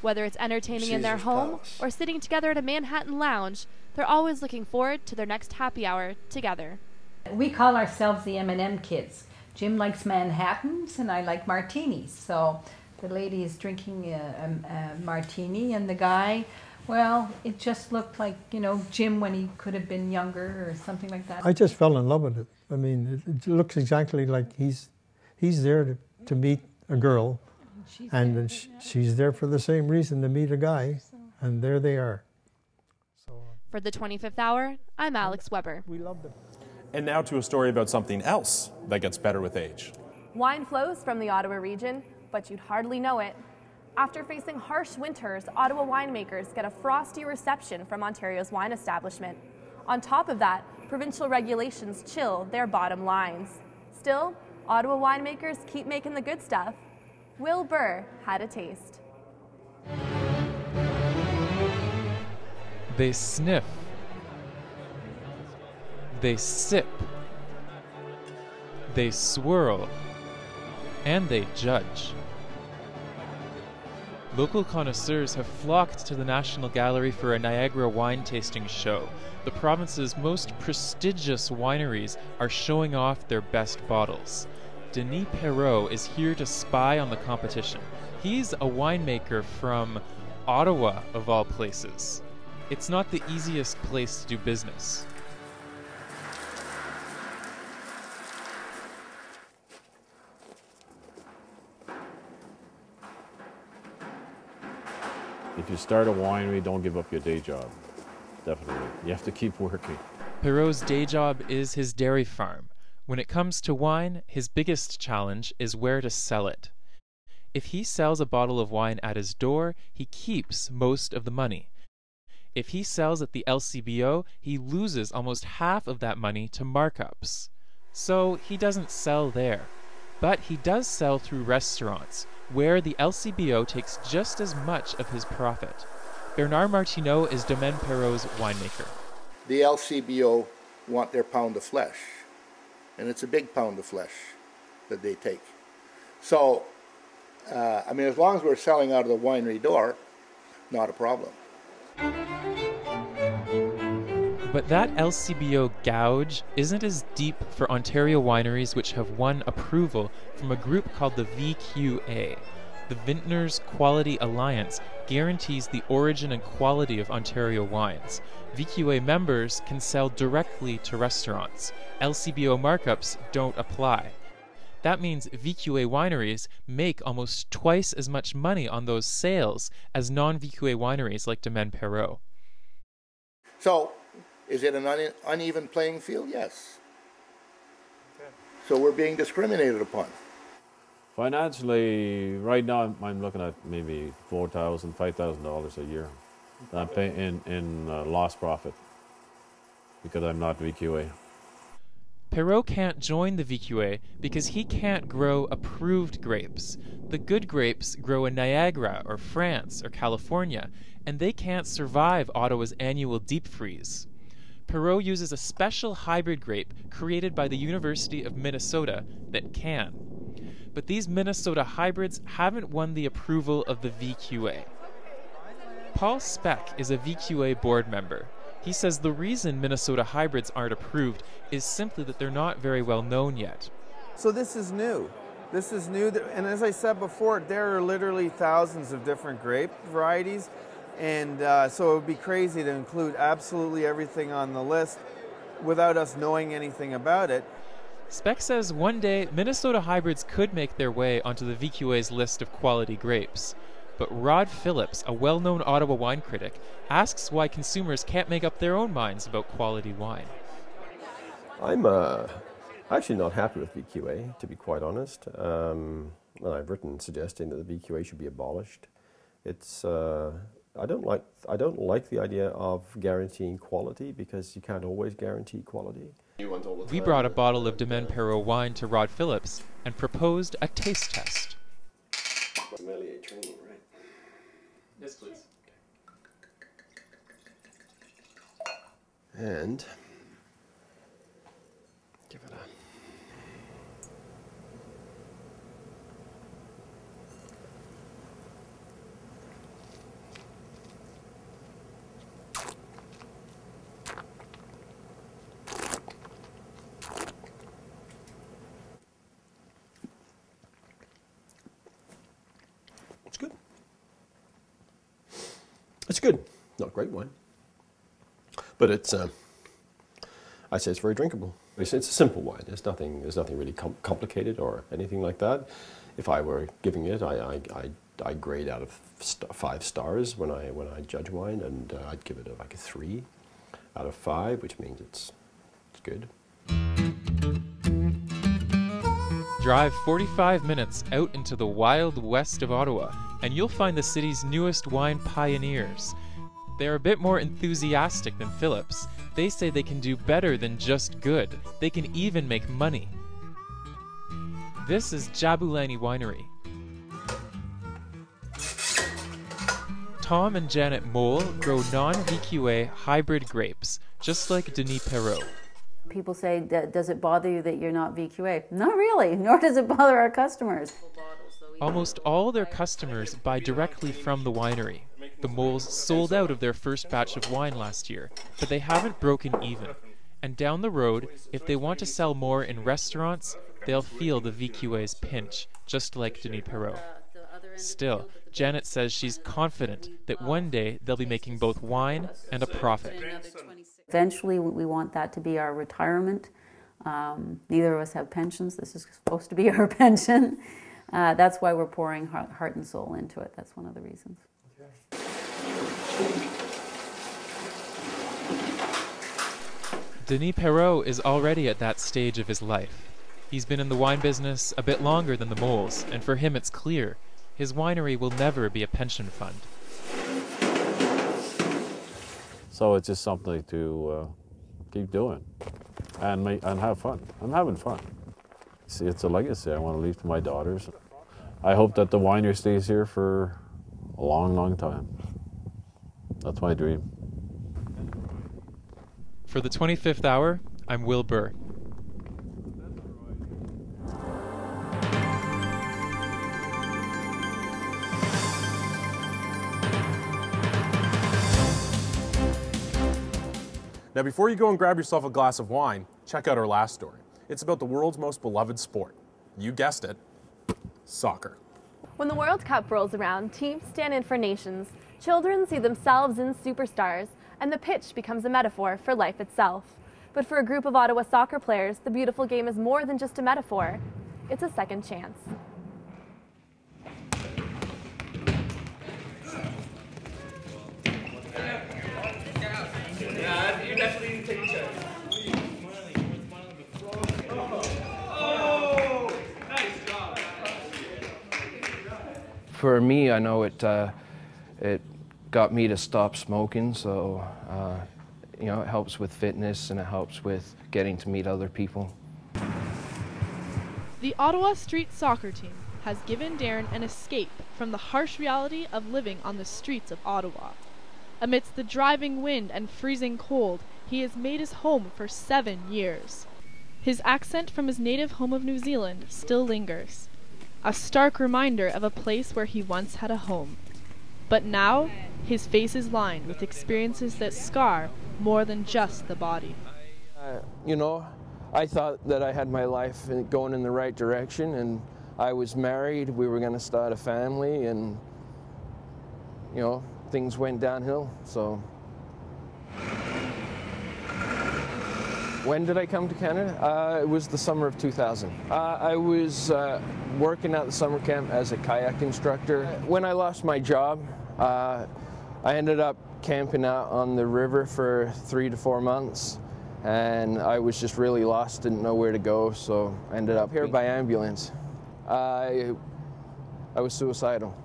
Speaker 3: Whether it's entertaining in their home or sitting together at a Manhattan lounge, they're always looking forward to their next happy hour together.
Speaker 14: We call ourselves the M&M kids. Jim likes Manhattans and I like martinis. So the lady is drinking a martini, and the guy, well, it just looked like, Jim when he could have been younger or something like that.
Speaker 16: I just fell in love with it. I mean, it looks exactly like he's there to meet a girl, and she's there for the same reason, to meet a guy, and there they are.
Speaker 3: For the 25th hour, I'm Alex Weber.
Speaker 16: We love them.
Speaker 12: And now to a story about something else that gets better with age.
Speaker 1: Wine flows from the Ottawa region, but you'd hardly know it. After facing harsh winters, Ottawa winemakers get a frosty reception from Ontario's wine establishment. On top of that, provincial regulations chill their bottom lines. Still, Ottawa winemakers keep making the good stuff. Will Burr had a taste.
Speaker 19: They sniff. They sip. They swirl. And they judge. Local connoisseurs have flocked to the National Gallery for a Niagara wine tasting show. The province's most prestigious wineries are showing off their best bottles. Denis Perrault is here to spy on the competition. He's a winemaker from Ottawa, of all places. It's not the easiest place to do business.
Speaker 20: If you start a winery, don't give up your day job. Definitely. You have to keep working.
Speaker 19: Perrault's day job is his dairy farm. When it comes to wine, his biggest challenge is where to sell it. If he sells a bottle of wine at his door, he keeps most of the money. If he sells at the LCBO, he loses almost half of that money to markups. So he doesn't sell there. But he does sell through restaurants, where the LCBO takes just as much of his profit. Bernard Martineau is Domaine Perrault's winemaker.
Speaker 21: The LCBO want their pound of flesh, and it's a big pound of flesh that they take. So, as long as we're selling out of the winery door, not a problem.
Speaker 19: But that LCBO gouge isn't as deep for Ontario wineries which have won approval from a group called the VQA. The Vintners Quality Alliance guarantees the origin and quality of Ontario wines. VQA members can sell directly to restaurants. LCBO markups don't apply. That means VQA wineries make almost twice as much money on those sales as non-VQA wineries like Domaine Perrot.
Speaker 21: So, is it an uneven playing field? Yes. So we're being discriminated upon.
Speaker 20: Financially, right now I'm looking at maybe $4,000, $5,000 a year. I'm paying in lost profit because I'm not VQA.
Speaker 19: Perrot can't join the VQA because he can't grow approved grapes. The good grapes grow in Niagara or France or California, and they can't survive Ottawa's annual deep freeze. Perrot uses a special hybrid grape created by the University of Minnesota that can. But these Minnesota hybrids haven't won the approval of the VQA. Paul Speck is a VQA board member. He says the reason Minnesota hybrids aren't approved is simply that they're not very well known yet.
Speaker 4: So this is new. This is new, and as I said before, there are literally thousands of different grape varieties, and so it would be crazy to include absolutely everything on the list without us knowing anything about it.
Speaker 19: Speck says one day Minnesota hybrids could make their way onto the VQA's list of quality grapes. But Rod Phillips, a well-known Ottawa wine critic, asks why consumers can't make up their own minds about quality wine.
Speaker 5: I'm actually not happy with VQA, to be quite honest. I've written suggesting that the VQA should be abolished. It's I don't like the idea of guaranteeing quality because you can't always guarantee quality.
Speaker 19: We brought a bottle of Domaine Perrot wine to Rod Phillips and proposed a taste test.
Speaker 5: Sommelier training, right?
Speaker 19: Yes, please.
Speaker 5: And give it a... It's good. It's good. Not great wine. But it's, I say it's very drinkable. It's a simple wine. There's nothing really complicated or anything like that. If I were giving it, I grade out of 5 stars when I judge wine, and I'd give it like a 3 out of 5, which means it's good.
Speaker 19: Drive 45 minutes out into the wild west of Ottawa, and you'll find the city's newest wine pioneers. They're a bit more enthusiastic than Phillips. They say they can do better than just good. They can even make money. This is Jabulani Winery. Tom and Janet Mole grow non-VQA hybrid grapes, just like Denis Perrot.
Speaker 13: People say, does it bother you that you're not VQA? Not really, nor does it bother our customers.
Speaker 19: Almost all their customers buy directly from the winery. The Moles sold out of their first batch of wine last year, but they haven't broken even. And down the road, if they want to sell more in restaurants, they'll feel the VQA's pinch, just like Denis Perrot. Still, Janet says she's confident that one day they'll be making both wine and a profit.
Speaker 13: Eventually, we want that to be our retirement. Neither of us have pensions. This is supposed to be our pension. That's why we're pouring heart and soul into it. That's one of the reasons.
Speaker 19: Denis Perrot is already at that stage of his life. He's been in the wine business a bit longer than the Moles, and for him it's clear his winery will never be a pension fund.
Speaker 20: So it's just something to keep doing and have fun. I'm having fun. See, it's a legacy I want to leave to my daughters. I hope that the winery stays here for a long, long time. That's my dream.
Speaker 19: For the 25th hour, I'm Will Burr.
Speaker 12: Now, before you go and grab yourself a glass of wine, check out our last story. It's about the world's most beloved sport. You guessed it, soccer.
Speaker 3: When the World Cup rolls around, teams stand in for nations, children see themselves in superstars, and the pitch becomes a metaphor for life itself. But for a group of Ottawa soccer players, the beautiful game is more than just a metaphor. It's a second chance.
Speaker 6: Yeah, you definitely need to take a check.
Speaker 7: For me, I know it got me to stop smoking, so you know, it helps with fitness and it helps with getting to meet other people.
Speaker 3: The Ottawa street soccer team has given Darren an escape from the harsh reality of living on the streets of Ottawa. Amidst the driving wind and freezing cold, he has made his home for 7 years. His accent from his native home of New Zealand still lingers, a stark reminder of a place where he once had a home. But now, his face is lined with experiences that scar more than just the body.
Speaker 7: You know, I thought that I had my life going in the right direction, and I was married, we were going to start a family, and, you know, things went downhill, so. When did I come to Canada? It was the summer of 2000. I was working at the summer camp as a kayak instructor. When I lost my job, I ended up camping out on the river for 3 to 4 months, and I was just really lost, didn't know where to go, so I ended up here by ambulance. I was suicidal.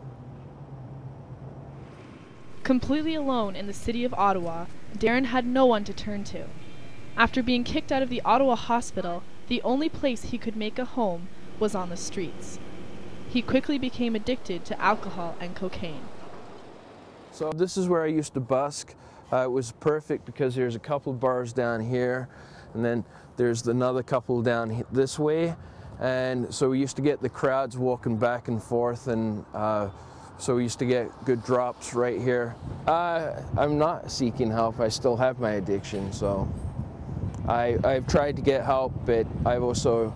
Speaker 3: Completely alone in the city of Ottawa, Darren had no one to turn to. After being kicked out of the Ottawa hospital, the only place he could make a home was on the streets. He quickly became addicted to alcohol and cocaine.
Speaker 7: So this is where I used to busk. It was perfect because there's a couple of bars down here, and then there's another couple down this way, and so we used to get the crowds walking back and forth, and so we used to get good drops right here. I'm not seeking help. I still have my addiction, so I've tried to get help, but I've also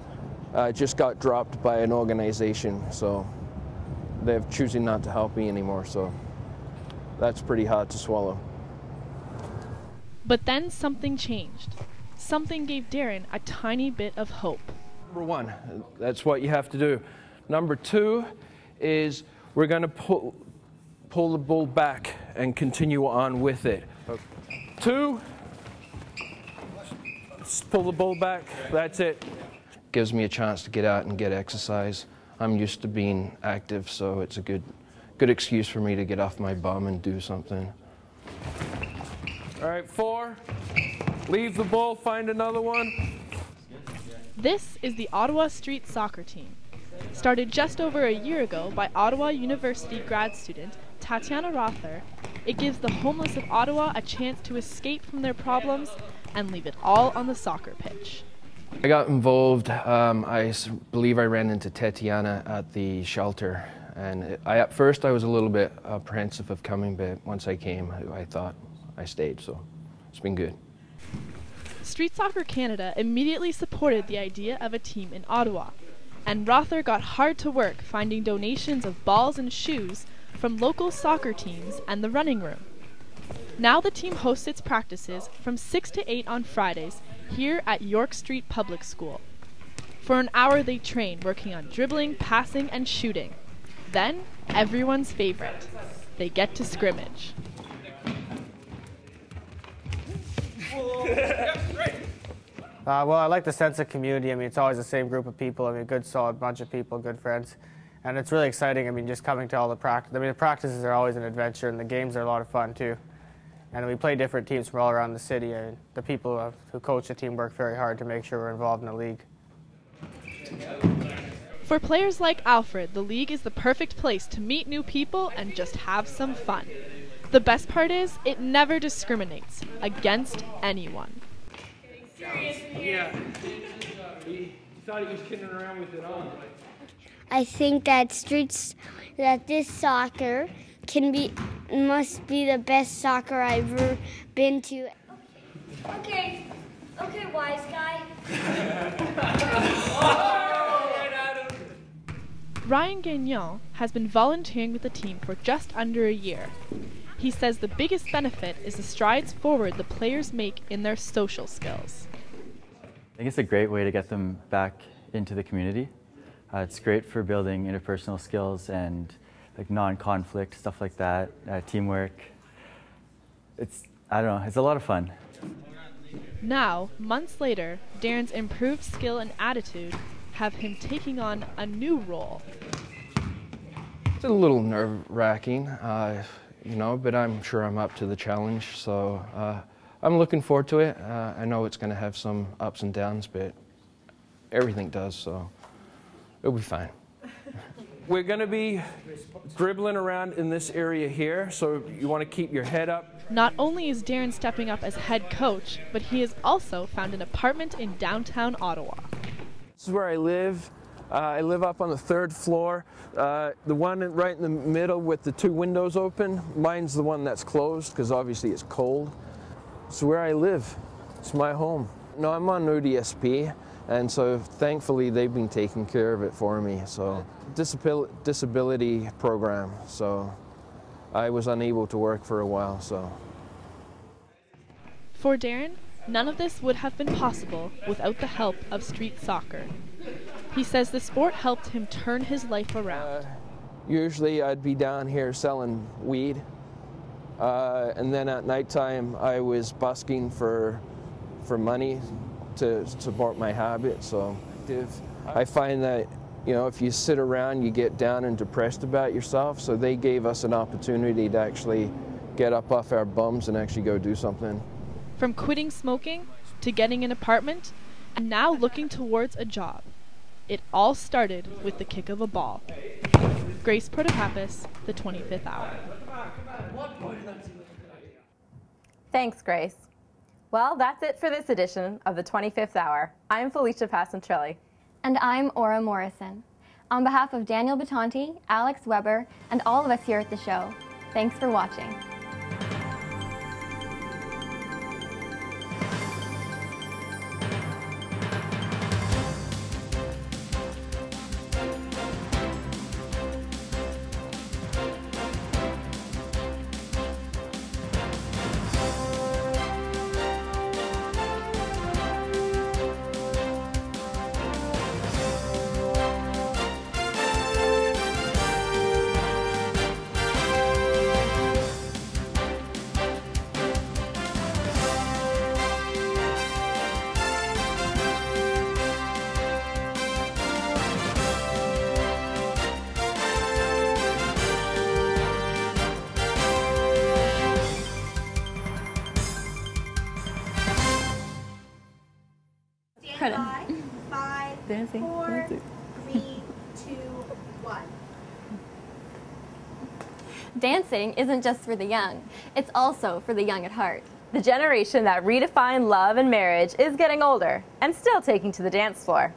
Speaker 7: just got dropped by an organization, so they're choosing not to help me anymore, so that's pretty hard to swallow.
Speaker 3: But then something changed. Something gave Darren a tiny bit of hope.
Speaker 7: Number one, that's what you have to do. Number two is we're going to pull the bull back and continue on with it. 2, pull the bull back, that's it. Gives me a chance to get out and get exercise. I'm used to being active, so it's a good excuse for me to get off my bum and do something. All right, 4, leave the bull, find another one.
Speaker 3: This is the Ottawa Street Soccer Team. Started just over a year ago by Ottawa University grad student Tatiana Rother, it gives the homeless of Ottawa a chance to escape from their problems and leave it all on the soccer pitch.
Speaker 7: I got involved, I believe I ran into Tatiana at the shelter, and at first I was a little bit apprehensive of coming, but once I came, I thought I stayed, so it's been good.
Speaker 3: Street Soccer Canada immediately supported the idea of a team in Ottawa, and Rother got hard to work finding donations of balls and shoes from local soccer teams and the running room. Now the team hosts its practices from 6 to 8 on Fridays here at York Street Public School. For an hour they train, working on dribbling, passing, and shooting. Then, everyone's favorite, they get to scrimmage.
Speaker 9: Well, I like the sense of community. I mean, it's always the same group of people. I mean, a good, solid bunch of people, good friends. And it's really exciting. I mean, just coming to all the practice. I mean, the practices are always an adventure, and the games are a lot of fun, too. And we play different teams from all around the city, and the people who coach the team work very hard to make sure we're involved in the league.
Speaker 3: For players like Alfred, the league is the perfect place to meet new people and just have some fun. The best part is, it never discriminates against anyone.
Speaker 6: Yeah. He thought he was kidding around with it on.
Speaker 23: I think that this soccer must be the best soccer I've ever been to.
Speaker 6: Okay,
Speaker 23: wise guy.
Speaker 3: Ryan Gagnon has been volunteering with the team for just under a year. He says the biggest benefit is the strides forward the players make in their social skills.
Speaker 2: I think it's a great way to get them back into the community. It's great for building interpersonal skills and like non-conflict, stuff like that, teamwork. I don't know, it's a lot of fun.
Speaker 3: Now, months later, Darren's improved skill and attitude have him taking on a new role.
Speaker 7: It's a little nerve-wracking, you know, but I'm sure I'm up to the challenge, so I'm looking forward to it. I know it's going to have some ups and downs, but everything does, so it'll be fine. We're going to be dribbling around in this area here, so you want to keep your head up.
Speaker 3: Not only is Darren stepping up as head coach, but he has also found an apartment in downtown Ottawa.
Speaker 7: This is where I live. I live up on the 3rd floor. The one right in the middle with the 2 windows open, mine's the one that's closed because obviously it's cold. It's where I live. It's my home. No, I'm on ODSP, and so thankfully they've been taking care of it for me. So disability program, so I was unable to work for a while. So
Speaker 3: for Darren, none of this would have been possible without the help of street soccer. He says the sport helped him turn his life around.
Speaker 7: Usually I'd be down here selling weed, and then at nighttime I was busking for money to support my habit. So I find that, you know, if you sit around, you get down and depressed about yourself. So they gave us an opportunity to actually get up off our bums and actually go do something.
Speaker 3: From quitting smoking to getting an apartment and now looking towards a job. It all started with the kick of a ball. Grace Protopappas, the 25th Hour.
Speaker 1: Thanks, Grace. Well, that's it for this edition of the 25th Hour. I'm Felicia Passantrelli.
Speaker 11: And I'm Aura Morrison. On behalf of Daniel Batonti, Alex Weber, and all of us here at the show, thanks for watching.
Speaker 23: Credit. 5,
Speaker 10: Dancing.
Speaker 23: 4,
Speaker 10: Dancing.
Speaker 23: 3, 2, 1.
Speaker 11: Dancing isn't just for the young, it's also for the young at heart.
Speaker 1: The generation that redefined love and marriage is getting older and still taking to the dance floor.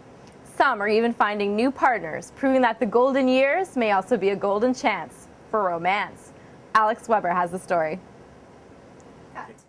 Speaker 1: Some are even finding new partners, proving that the golden years may also be a golden chance for romance. Alex Weber has the story.